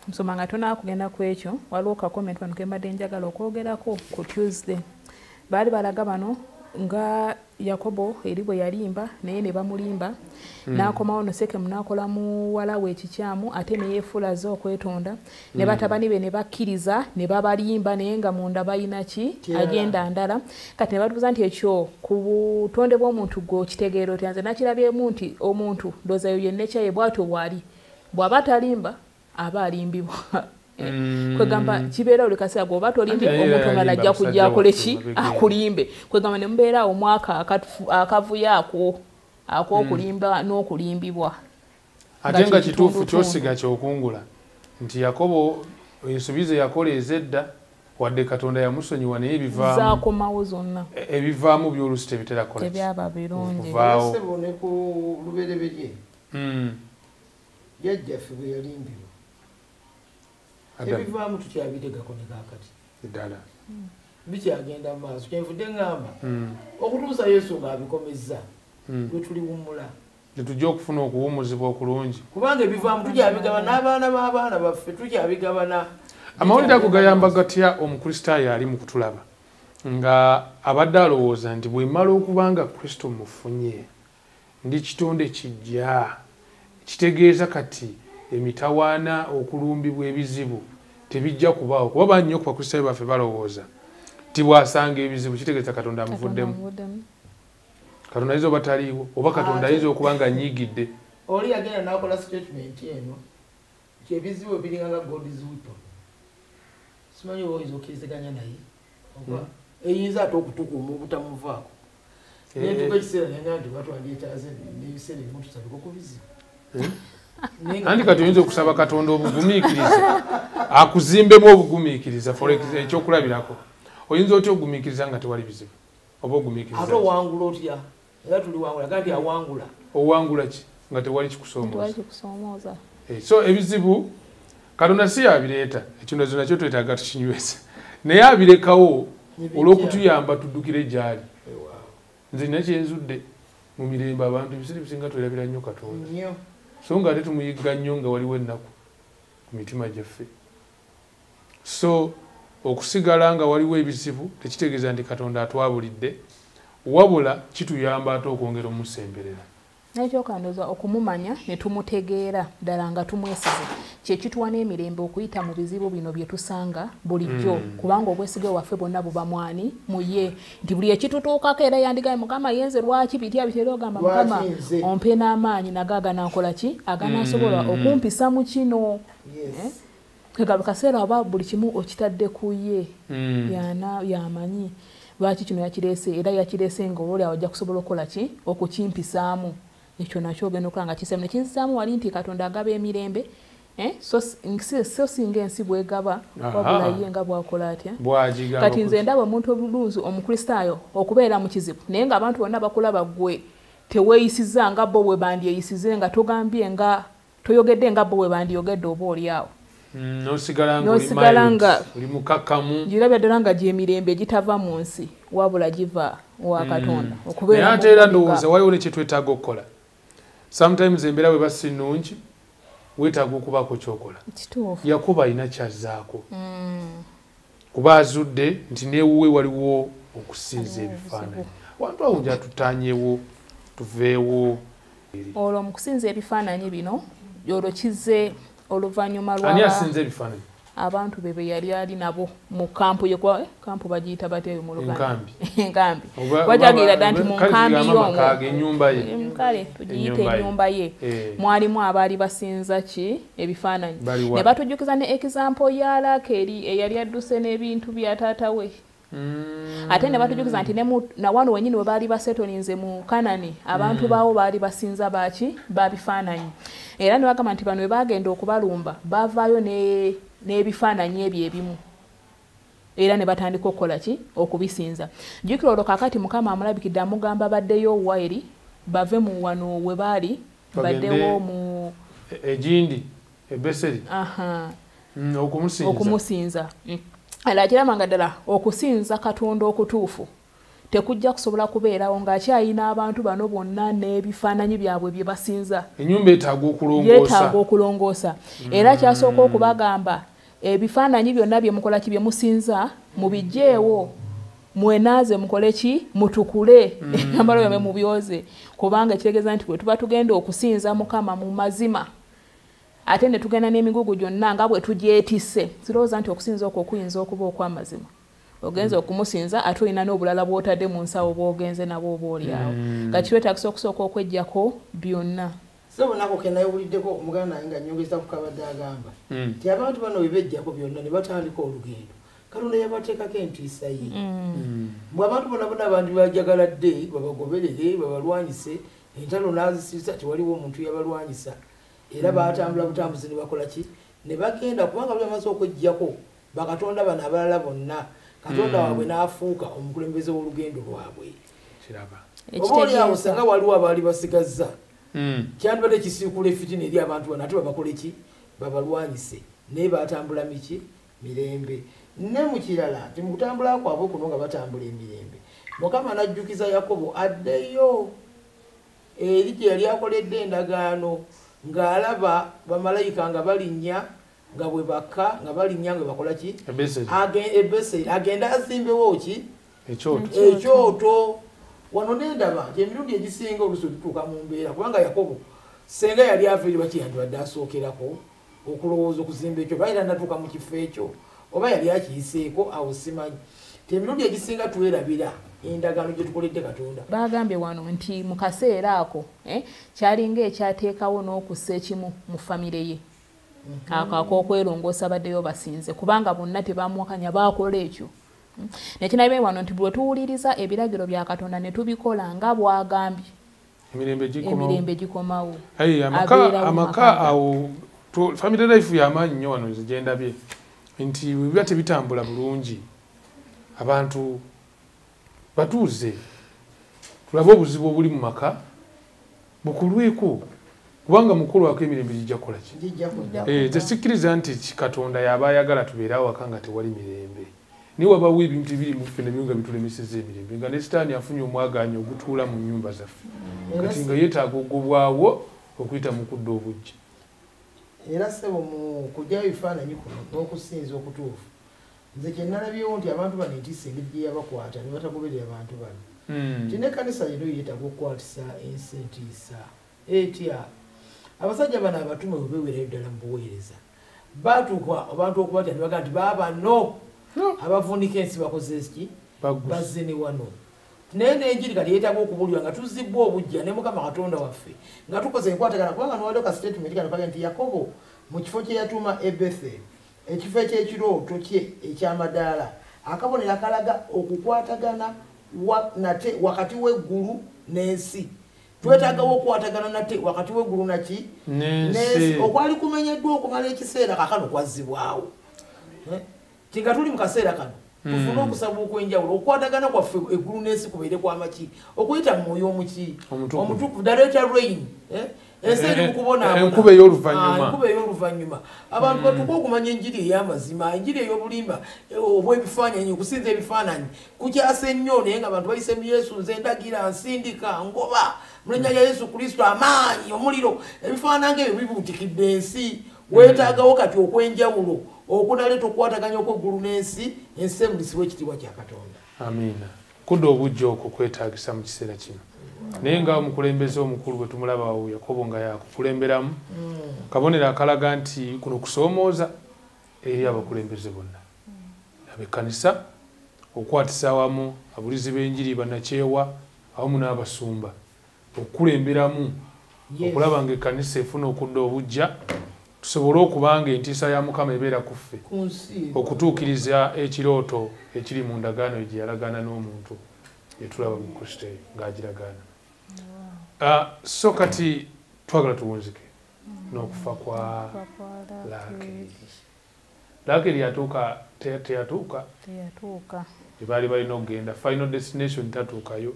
Nsoma nga tonaakugenda ku ekyo waliwo kakomenti wano ke mbadde njagala okwogerako ku Tuesday. Baali balaga bano nga Yakobo eri bwe yalimba naye ne bamulimba n'akomawo no Sekemu n'akola muwala we ekikyamu ate ne yeefulaza okwetonda ne batabani be ne bakkiriza ne babalimba naye nga munda balina ki agenda ndala. Kati ne batubuuza nti ekyo ku butonde bw'omuntu gwe kitegeero ti nze nakirabyemu nti omuntu ndowooza yo yenna ekyaye bw'atyo bw'ali bw'aba talimba aba alimbibwa. Kwegamba kibeera buli kaseera gwoba tolimbi omuntu omulala ajja kujja akole ki akulimbe. Kwegamba ne mubeera omwaka akavuyo ak'okulimba n'okulimbibwa. Ate nga kituufu kyosiga kyokungula nti Yakobo ensobi ze yakola ez'edda wadde Katonda yamusonyiwa naye zaakomawo zonna ebivaamu by'oluusi tebitera kola tebyaba birungi. Sebo ne ku lubereberye jjajjaffe bwe yalimbibwa ebivaamu tukyabitegako ne kaakati ddala bikyagenda mu maaso. Kyenvudde ngamba okutuusa Yesu ng'abikomezza lwe tuliwummula tetujja okufuna okuwummuzibwa okulungi kubanga ebivaamu tukyabigabana n'abaana b'abaana baffe tukyabigabana. Amawulire ago gayamba gatya omukristaayo ali mu kutulaba nga abadde alowooza nti bwe mmala okubanga Kristo mufunye ndi kitonde kijja kitegeeza kati emitawaana okulumbibwa ebizibu tebijja kubaawo kuba bannyo ku bakristaayo baffe balowooza ti bw'asanga ebizibu kitegeeza Katonda amuvuddemu. Katonda ayinza oba taliiwo oba Katonda ayinza okuba nga anyiigidde. Oli yagenda n'akola statement eno ebizibu biringa nga God's weapon. Simanyi oba oyinza okkiriziganya naye oba eyinza ate okutukuuma obutamuvaako. Nentuka ekiseera nanga nti batwandyetaaze n'ebiseera ebimu tusabika ku bizibu. Andi kati oyinza okusaba Katonda obugumiikiriza akuzimbemu obugumiikiriza ekyokulabirako. Oyinza otya ogumiikiriza nga tewali bizibu oba ogumiikiriza ate owangula otya era tuli wangula kati awangula owangula ki nga tewali kikusoomooza. So ebizibu Katonda si yabireeta ekintu zonna kyo twetaaga tukinywesa naye abirekawo olw'okutuyamba tuddukire gy'ali. Nze nina kyenzudde mu mirembe abantu ebiseera ebisinga twerabira nnyo Katonda so nga ate tumuyigga nnyo nga waliwo ennaku ku mitima gyaffe. So okusigala nga waliwo ebizibu tekitegeeza nti Katonda atwabulidde wabula kituyamba ate okwongera omusemberera. N'ekyokandoza okumumanya ne tumutegeera ddala nga tumwesize kyekituwa n'emirembe okuyita mu bizibu bino bye tusanga bulijjo kubanga obwesige waffe bwonna buba mwani mu ye nti buli ekitutuukako era yandigaye Mukama yenze lwaki bitya bitera ogamba Mukama ompe n'amaanyi nagaaga nankola ki aganasobola okumpisa mu kino. Kagalo kaseera oba buli kimu okitadde ku ye yamanyi lwaki kino yakireese era yakireese nga olwoli awajja kusobola okukola ki okukimpisaamu. Ekyo nakyo ogenda okulaba nga kisemu nekinzisaamu wali nti Katonda agaba emirembe so singa ensi bwegaba wabula ye nga bwakola atya. Kati nze ndaba omuntu obulunzi omukristaayo okubeera mu kizibu naye nga abantu bonna bakulaba ggwe teweeyisiza nga bo bwe bandyeyisize nga togambye nga toyogedde nga bo bwe bandiyogedde oba oli awo. Nosigala nga oli mukakkamu girabya ddala nga gyemirembe gitava mu nsi wabula giva wa Katonda okubeera naye ate era ndowooza waliwo ne kyetwetaaga okukola. Sometimes embeera bwe basi nnungi weetaaga okubaako kyokola. Yakobo alina kyazzaako kuba azudde nti neewuwe waliwo okusinza ebifaananyi. Wantu awo nja tutanyeewo tuveewo olwo mu kusinza ebifaananyi bino olwo kizze oluvannyuma lwa ani asinza ebifaananyi abantu be yali ali nabo mu kampu yekwa kampu bagiyita bateyo mu Luganda enkambi wajagira dda nti mu nkambi y'omwo ennyumba ye kale tugiyite ennyumba ye mwalimu abaali basinza ki ebifaananyi ne batujjukiza ne example ya Lakeri eyali adduse n'ebintu bya taata we. Ate ne batujjukiza nti na wano wenyini we baali basetolinze mu Kanani abantu baawo baali basinza baki babifaananyi era ne bagamba nti bano we bagenda okubalumba bavaayo n'ebifaananyi ebyo ebimu era ne batandika okukola ki okubisinza. Jjukira olwo kaakati Mukama amulabikidde amugamba baddeyo waeri bave mu wano we baali baddewo mu egindi ebeseri okumusinza. Ala kirama ddala okusinza Katonda okutuufu tekujja kusobola kubeerawo ng'akyayina abantu bano bonna n'ebifaananyi byabwe bye basinza. Ennyumba yeetaaga okulongoosa era kyasooka okubagamba ebifaananyi byonna bye mukola ki bye musinza mubijjeewo mwenaaze mukole ki mutukule ambalo byamwe mubyoze kubanga kitegeeza nti bwe tuba tugenda okusinza Mukama mu mazima ate ne tugenda n'emigugu gyonna nga bwe tugyetisse sirowooza nti okusinza okwo kuyinza okuba okw'amazima. Ogenza okumusinza ate olina n'obulala bw'otadde mu nsawo bw'ogenze nabwo oba oli awo nga kitwetagisa okusooka okweggyako byonna. So nako kenayawuliddeko omuganda naye nga nnyongeza ku kabadde agamba nti abantu bano bwe bejjako byonna ne batandika olugendo Katonda yabateekako entiisa ye. Bwe abantu bonna bandibajagala dde babagoberere babalwanyise entalo n'azisirisa tewaliwo omuntu yabalwanyisa era baatambula butambuzi ne bakola ki ne bagenda kubanga buli amaze okweggyako bakatonda bano abalala bonna Katonda waabwe n'afuuka omukulembeze w'olugendo lwabwe. Oba oli awo singa waliwo abaali basigazza kyandibadde kisiikula efitina eri abantu bano ate babakole ki babalwanyise naye baatambula miki mirembe. Ne mu kirala nti mu kutambula kwabwe kuno nga batambula emirembe Mukama n'ajjukiza Yakobo addeyo eri gye yali akoledde endagaano ng'alaba bamalayika nga balinnya nga bwe bakka nga balinnya nga bakola ki ebeseri agenda azimbewo ki ekyoto wano nendaba nti emirundi egisinga oluusi tutuuka mu mbeera kubanga Yakobo senga yali afiirwa kiyandibadde asookerako okulowooza okuzimba ekyo era natuuka mu kifo ekyo oba yali akiyiseeko awo simanyi ti emirundi egisinga twerabira endagaano gye tukoledde Katonda. Bagambye wano nti mu kaseera ako kyalinga ekyateekawo n'okussa ekimu mu famire ye akakokwerongoosa baddeyo basinze kubanga bonna tebamwakanya baakola ekyo. Nekinabe wano nti bwe tuwuliriza ebiragiro bya Katonda ne tubikola nga bwagambye emirembe gikomawo. Amaka awo family life y'amaanyi nnyo wano nze gyendabye nti biba tebitambula bulungi abantu batuuze tulabe obuzibu obuli mu maka bukulweko kubanga mukolwako emirembe gijja kukola ki tesikkiriza nti Katonda yaba ayagala tubeere awaka nga tewali mirembe ni wabawo ebintu ebiri mu ffe nabyo nga bitulemeseza emirembe nga ne sitaani afunye omwagaanya ogutuula mu nnyumba zaffe kati nga yeetaaga ogobwawo okuyita mu kudda obujja. Era sebo mu kujjayo ebifaananyi kuno n'okusinza okutuufu nze kye nalabyewo nti abantu bano entiisa engeri gye yabakwata ne batagoberera abantu bano nti n'ekkanisa lino yeetaaga okukwatisa ensi entiisa etya abasajja bano abatume bwe beewerayo ddala mu buweereza baatuuka abantu okubatya ne bagaa nti baabano abavunika ensi bakoze ki bazze ne wano naye n'enjiri kati yeetaaga okubulirwa nga tuzibbwa obujja ne Mukama Katonda waffe nga tukoze enkwatagana kubanga niwaliwo ka statement kano kaga nti Yakobo mu kifo kye yatuuma Ebethel ekifo ekyekirooto kye ekyamadaala akabonero akalaga okukwatagana nate wakati w'eggulu n'ensi twetaagawo okukwatagana nate wakati w'eggulu naki n'ensi okwali kumenyeddwa okumala ekiseera kakano kwazzibwawo tinga tuli mu kaseera kano tufune okusaba okwenjawulo okukwatagana kwaffe eggulu n'ensi kubeere kwamaki okuyita mu mwoyo omuki omutukuvu director rain ensi eri mu kubonaabona enkuba ey'oluvannyuma abantu batuuka okumanya enjiri ey'amazima enjiri ey'obulimba obw'ebifaananyi okusinza ebifaananyi kukyase nnyo naye nga abantu bayise mu Yesu nze ndagira nsindika ngoba mu linnya lya Yesu Kristo amaanyi omuliro ebifaananyi ebyo bibuutikidde ensi weetaagawo kati okwenjawulo okunaleeta okukwataganya okw'eggulu n'ensi ensi emulisibwa ekitiibwa kya Katonda. Amiina. Kudda obujja okwo kwetaagisa mu kiseera kino naye nga omukulembeze omukulu bwe tumulaba awo Yakobo nga yakukulemberamu kabonero akalaga nti kuno kusoomooza eri abakulembeze bonna ab'ekkanisa okukwatisa awamu abulizi b'enjiri bannakyewa awamu n'abasumba okukulemberamu okulaba nga ekkanisa efuna okudda obujja tusobole okubanga entiisa ya Mukama ebeera ku ffe okutuukiriza ekirooto ekiri mu ndagaano gye yalagaana n'omuntu yetulaba mu Kristo ng'agiragaana. So kati twagala tuwunzike n'okufa kwa Laakeri yatuuka teyatuuka gye baali balina okugenda final destination tatuukayo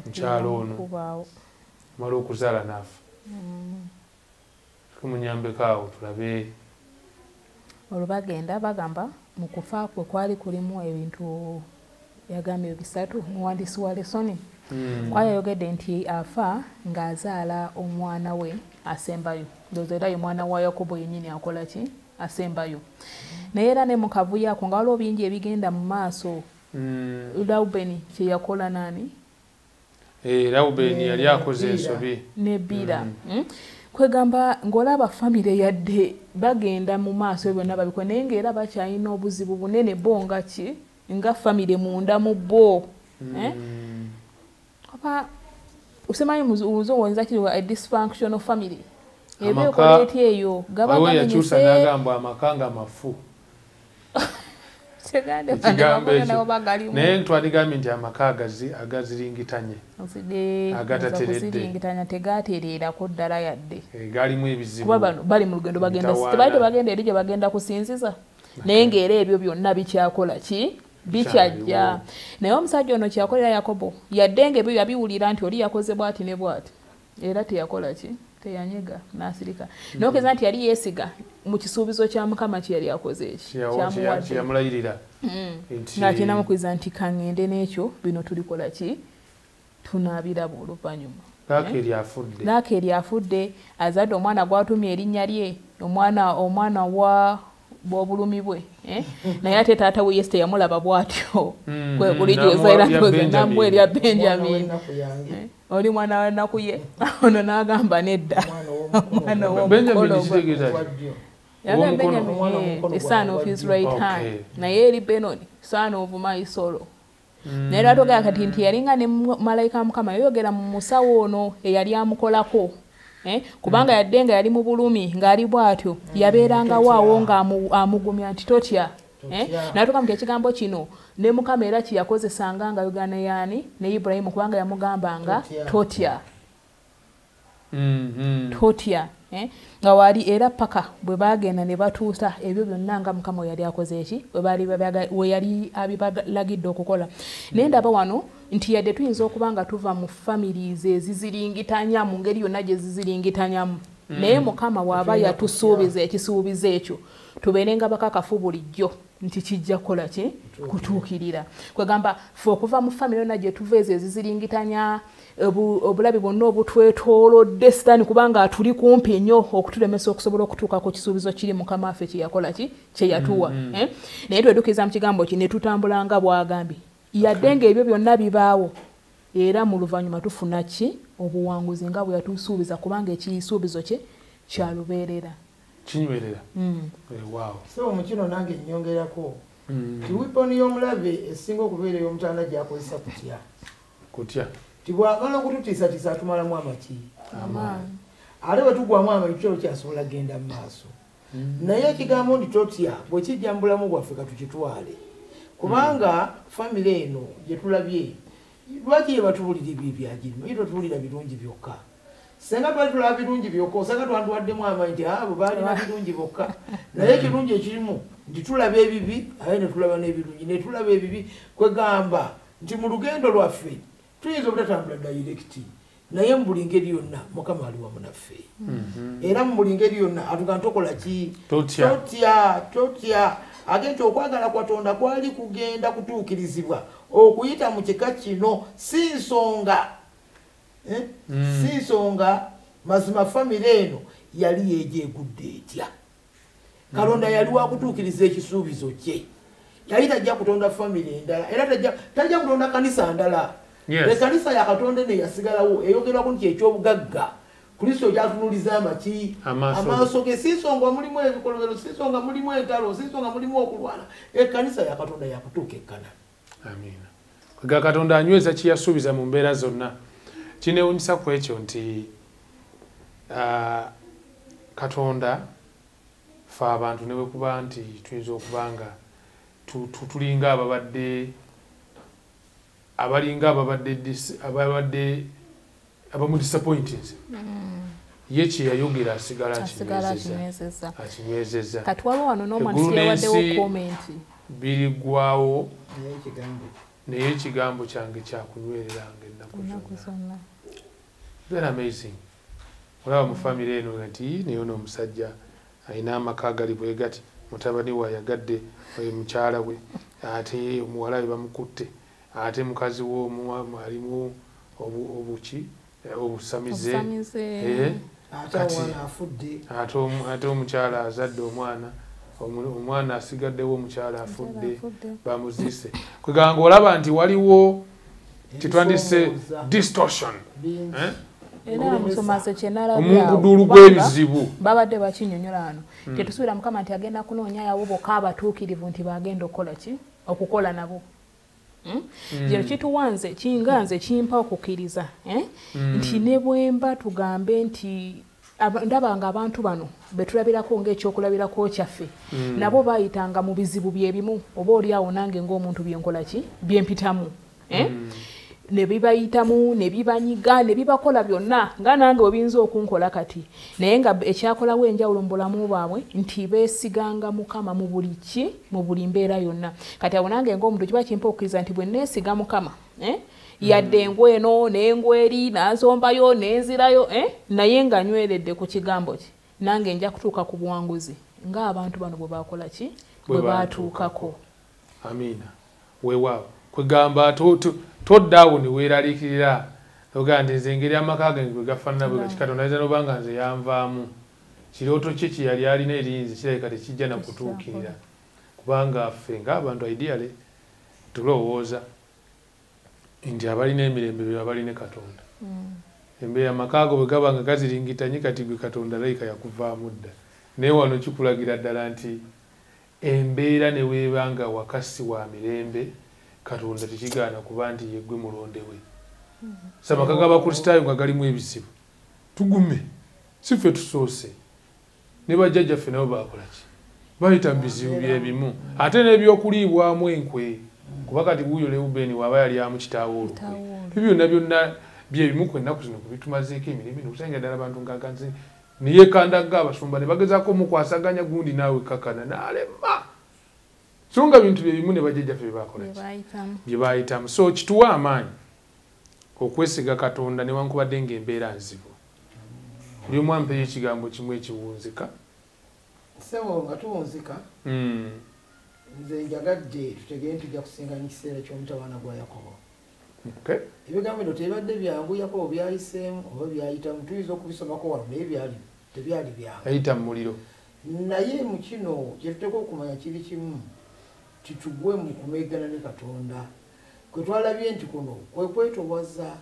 mukyalo ono mala okuzaala naafa kumunyambeko awo tulabe olubagenda bagamba mu kufa kwe kwali kulimu ebintu yagambye bisatu muwandiisi wa Leesoni kwayayogedde nti afa ng'azaala omwana we asembayo ndowooza era ye mwana wa Yakobo yennyini akola ki asembayo naye era ne mu kavuyo ako nga waliwo bingi ebigenda mu maaso Lawubeni kye yakola nani Lawubeni yali akoze ensobi ne Bira kwegamba ng'olaba famire yadde bagenda mu maaso byonna babikola naye ng'era bakyalina obuzibu bunene bo nga ki nga famire munda mu bo oba usemanyi muzuuzo wonza kiriwa a dysfunctional family ebe okoleti eyo gaba yakyusa n'agamba amakanga amafu naye twaligambe nti amaka agaziringitanye agatateredde tegatereerako ddala yadde galimu ebizibu kuba bano bali mu lugendo bagenda tebaali tebagenda eri gye bagenda kusinziza naye ng'era ebyo byonna bikyakola ki bikyajja naye omusajja ono kyakolera Yakobo yadde ng'ebyo yabiwulira nti oli yakoze bw'ati ne bw'ati era teyakola ki teyanyega n'asirika naye okeza nti yali yeesiga mu kisuubizo kya Mukama kye yali akoze kyamulayirira ng'akyina mukwiza nti kaŋŋende n'ekyo bino tulikola ki tunaabiraba oluvannyuma Laakeri afudde azadde omwana gw'atumye erinnya lye omwana wa bw'obulumi bwe naye ate taata we Yeste yamulaba bw'atyo kwe kulijoza era ndoze namwe erya Benjamin oli mwana wa nnaku ye ono n'agamba nedda mwana w'omukolo the son of his right hand naye eri Benoni son of my sorrow naye lwatogera kati nti yalinga ne malayika Mukama yayogera mu musawo ono eyali amukolako kubanga yaddenga yali mu bulumi ng'ali bw'atyo yabeeranga waawo ng'amugumya nti totya natuka mu ekigambo kino ne Mukama era kiyakozesanga nga yogana yaani ne Ibrahimu kubanga yamugambanga totya totya nga wali era paka bwe bagenda ne batuusa ebyo byonna nga Mukama yali akoze eki we yali abibalagidde okukola naye ndaba wano nti yadde tuyinza okuba nga tuva mu families eziziringitanya mu ngeri yonna gye zizirigitanyamu naye Mukama waaba yatusuubiza ekisuubizo ekyo tubeerenga bakakafu bulijjo nti kijja kukola ki kutuukirira kwegamba fe okuva mu famire yonna gye tuva ezo eziziringitanya obulabi bwonna obutwetoolodde sitaani kubanga atuli kumpi nnyo okutulemesa okusobola okutuuka ku kisuubizo kiri Mukama waffe kye yakola ki kye yatuwa naye tweddukiriza mu kigambo ki ne tutambulanga bw'agambye yadde ng'ebyo byonna bibaawo era mu luvannyuma tufuna ki obuwanguzi nga bwe yatusuubiza kubanga ekisuubizo kye kyalubeerera kinywerera wow so mukino nange nnyongerako ti wiponi y'omulabe esinga okubeera ey'omutanda gy'akozesa kutya tibwagala okututiisatiisa atumalamu amaki ate bwe tugwamu amaitiro kyasobola genda mu maaso naye ekigambo ndi totya bwe kijja mu bulamu bwaffe katukitwale kubanga famire eno gye tulabye lwaki ye batuwulira ebyo ebyagirimu ye totuwulira birungi byokka senga twali tulaba birungi byokka osanga twanduwaddemu amanyi nti abo baalina birungi bokka naye ekirungi ekirimu nti tulaba ebibi aye ne tulaba n'ebirungi ne tulaba ebibi kwegamba nti mu lugendo lwaffe tuyinza obutatambula dayirekiti naye mu buli ngeri yonna Mukama ali wamu naffe era mu buli ngeri yonna atugamba tokola ki totya agenti okwagala kwa Katonda kwali kugenda kutuukirizibwa okuyita mu kika kino si nsonga mazima famire eno yali yeegyegudde etya Katonda yali wakutuukiriza ekisuubizo kye yali tajja kutonda famire endala era tajja kutonda kanisa ndala ekanisa ya Katonda ne yasigalawo eyogerwako nti ekyobugagga Kristo gyatunuliza amaki amaaso ge si nsonga mulimu ebikolobero si nsonga mulimu entalo si nsonga mulimu okulwana ekanisa ya Katonda yakutuuka ekkana amina kwega Katonda anyweza kiyasuubiza mu mbeera zonna kinewunyisa ku ekyo nti Katonda fe abantu ne bwe kuba nti tuyinza okubanga tulinga ababadde abamudisappointed ye kye yayogera asigala akinywezezza kati waliwo wano n'omuntu yawaddewo komenti birigwawo naye ekigambo kyange kyakunywereranga ennaku zonna very amazing olaba mu famire eno nti naye n'omusajja alina amaka agali bwe gati mutabani we ayagadde mukyala we ate omuwala we bamukutte ate mukazi w'omu alimu obuki obusamize ate omukyala azadde omwana asigaddewo omukyala afudde bamuziise kweganga olaba nti waliwo kitwandise distortion era musomaso omugudulu gw'ebizibu babadde bakinyonyola wano tetusuubira Mukama nti agenda kunoonya yawo bokka abatuukirivu nti bagenda okukola ki okukola nabo Jero kituwanze kinganze kimpa okukkiriza nti ne bwemba tugambe nti ndabanga abantu bano betulabirako ng'ekyokulabirako kyaffe nabo bayitanga mu bizibu byebimu oba oli awo nange ng'omuntu byenkola ki byempitamu ne bibayitamu ne bibanyiga ne bibakola byonna nga nange obiyinza okunkola kati naye nga ekyakolawo enjawulo mu bulamu bwabwe nti beesiganga Mukama mu buli ki mu buli mbeera yonna kati abo nange ng'omuntu kiba kimpa okukkiriza nti bwe neesiga Mukama yadde engwe eno n'engwe eri n'azombayo n'enzirayo naye nga nyweredde ku kigambo ki nange nja kutuuka ku buwanguzi ng'abantu bano bwe bakola ki bwe baatuukako amiina weewaawo kwegamba toddaawo ne weeraliikirira ogaa nti nze engeri amaka gange bwe gafaanana bwe gati Katonda ayinza n'obanga nze yanvaamu kirooto kye kye yali alina erinzi kirabika tekijja na kutuukirira kubanga ffe ng'abantu ideally tulowooza nti abalina emirembe be abalina Katonda. Embeera amaka ago bwe gaba nga gaziringitanyi kati gwe Katonda layika yakuvaamu dda. Naye wano kikulagira ddala nti embeera ne weebanga wakasi wa mirembe Katonda tekigaana kuba nti ye gwe mulonde we. Amaka g'Abakristaayo nga galimu ebizibu tugume si ffe tusoose ne bajjajjaffe nabo baakola ki bayita mu bizibu byebimu ate n'ebyokuliibwamu enkwe kuba kati wuuyo Lewubeeni waaba yali amu kitaawe olukwe byonna byonna byebimu ku ennaku zino kubitumazeeko emirimu nokusanga ddala abantu ngaaganzi niyeekandaga abasumba ne bagezaako omukwasaganya gundi naawe kakana n'alema so nga bintu byebimu ne bajjajjaffe bye baakola bye baayitamu so kituwa amaanyi okwesiga Katonda newankubadde ng'embeera nzibu. Buli omu ampeeyo ekigambo kimu ekiwunzika. Ssebo nga tuwunzika nze njagadde tutegere nti tujja kusinga ekiseera ky'omutawaana gwa Yakobo. Ebigambo bino tebibadde byangu Yakobo byayiseemu oba byayitamu tuyinza okubisomako wano naye tebyali byangu. Yayita mu muliro. Naye mu kino kye tuteeka okumanya kiri kimu titugwe mu kumeggana ne Katonda. Kwe twalabye nti kuno kwe kwetowaza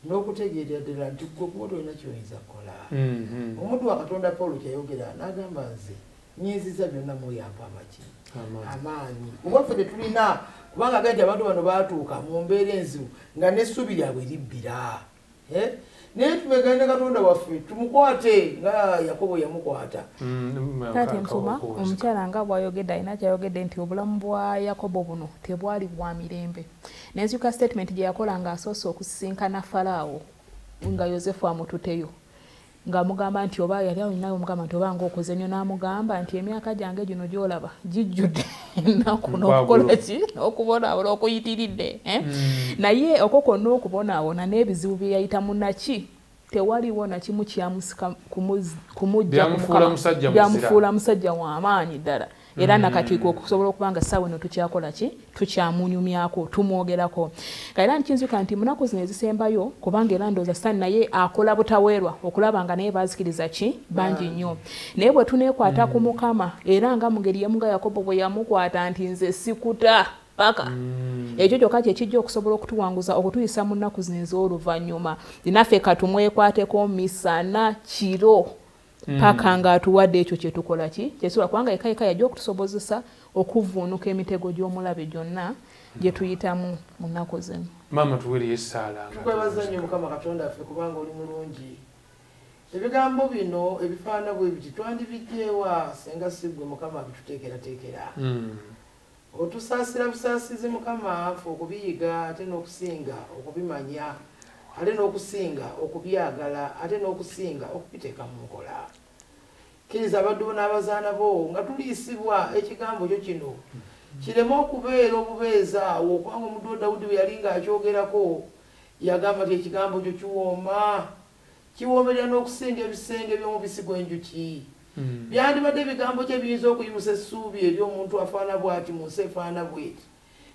n'okutegeera ddala nti gwe kuba tolina kyoyinza kukola. Omuntu wa Katonda Pawulo kyayogera n'agamba nze nyinziza byonna muyampa amaki amaanyi kuba ffe tetulina kubanga gati abantu bano baatuuka mu mbeera enzibu nga n'essuubi lyabwe libbira. Naye tumegane ne Katonda waffe tumukwate nga Yakobo yamukwata. Kati nsoma omukyala nga bw'ayogedde alina kyayogedde nti obulamu bwa Yakobo buno tebwali bwa mirembe. N'enzuuka statement gye yakola ng'asoose okusisinkana Falaawo nga Yozefu amututeyo ng'amugamba nti oba yali alinayo omugamba nti oba ng'okoze nnyo n'amugamba nti emyaka gyange gino gy'olaba gijjudde ennaku n'okukola ki n'okubonaabona okuyitiridde. Naye okwo kwonna okubonaabona n'ebizibu bye yayitamu naki tewaliwo na kimu kyamusika kumujja byamufuula musajja w'amaanyi ddala. Era nakatiiko okusobola okuba nga ssaawa eno tukyakola ki tukyamunyumyako tumwogerako. Era nkinzuka nti munaku zino ezisembayo kubanga era ndowooza Sitaani naye akola butaweerwa okulaba nga naye baazikiriza ki bangi nnyo. Naye bwe tuneekwata ku Mukama era nga mu ngeri yemu nga Yakobo bwe yamukwata nti nze sikuta paka ekyo kyokka kye kijja okusobola okutuwanguza okutuyisa mu nnaku zino ez'oluvannyuma naffe katumwekwateko misana kiro paka nga atuwadde ekyo kye tukola ki kyesobola kubanga yekayeka yajja okutusobozesa okuvuunuka emitego gy'omulabe gyonna gye tuyitamu mu nnaku zino. Maama tuweereyo essaala. Tukwebaza nnyo Mukama Katonda ffe kubanga oli mulungi. Ebigambo bino ebifaana bwe biti twandibijjeewa senga si ggwe Mukama abituteekerateekera. Otusaasira busaasizi Mukama ffe okubiyiga ate n'okusinga okubimanya ate n'okusinga okubyagala ate n'okusinga okubiteeka mu nkola. Kkiriza abaddu n'abazaana bo nga tuliisibwa ekigambo kyo kino kireme okubeera obubeeza awo kubanga omuddu wa Dawudi bwe yali ng'akyogerako yagamba nti ekigambo kyo kiwoomerera n'okusinga ebisenge by'omubisi gw'enjuki. Byandibadde ebigambo kye biyinza okuyimusa essuubi ery'omuntu afaana bw'ati mu nsi efaana bw'eti.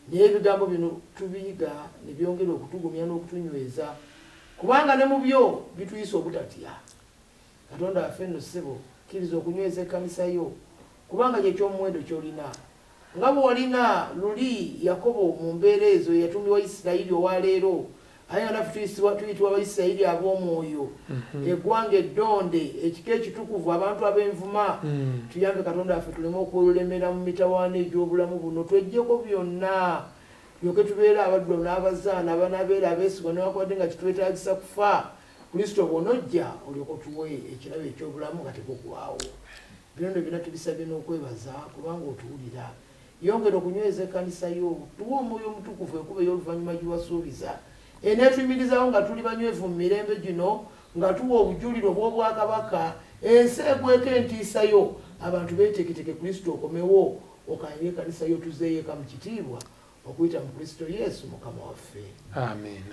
Naye ebigambo bino tubiyiga ne byongera okutugumya n'okutunyweza kubanga ne mu byo bituyisa obutatya. Katonda waffe nno ssebo kkiriza okunyweza ekkanisa yo kubanga kyekyomuwendo ky'olina. Nga bwe walina luli Yakobo mu mbeera ezo yatumiwa Isirayiri owaleero aye nga naffe tuyitibwa Abayisirayiri ab'omwoyo eggwanga eddonde ekika ekitukuvu abantu ab'envuma. Tuyambe Katonda waffe tuleme okulemera mu mitawaana egy'obulamu buno tweggyeko byonna tulyoke tubeere abaddu n'abazaana abanabeera abeesigwa newankubadde nga kitwetaagisa kufa. Kristo bw'onojja olyoke otuwe ekirabo eky'obulamu nga tekugwawo. Bino byonna tubisabye n'okwebaza kubanga otuwulira. Yongera okunyweza ekkanisa yo tuwe omwoyo omutukuvu ekuba ey'oluvannyuma giwasuubiza eneetuyimirizawo nga tuli banywevu mu mirembe gino nga tuwa obujuliro bw'obwakabaka ensi egweko entiisa yo abantu beeteketeke Kristo okomewo okayire ekkanisa yo tuzeeyeka mu kitiibwa okuyita mu Kristo Yesu Mukama waffe. Amen.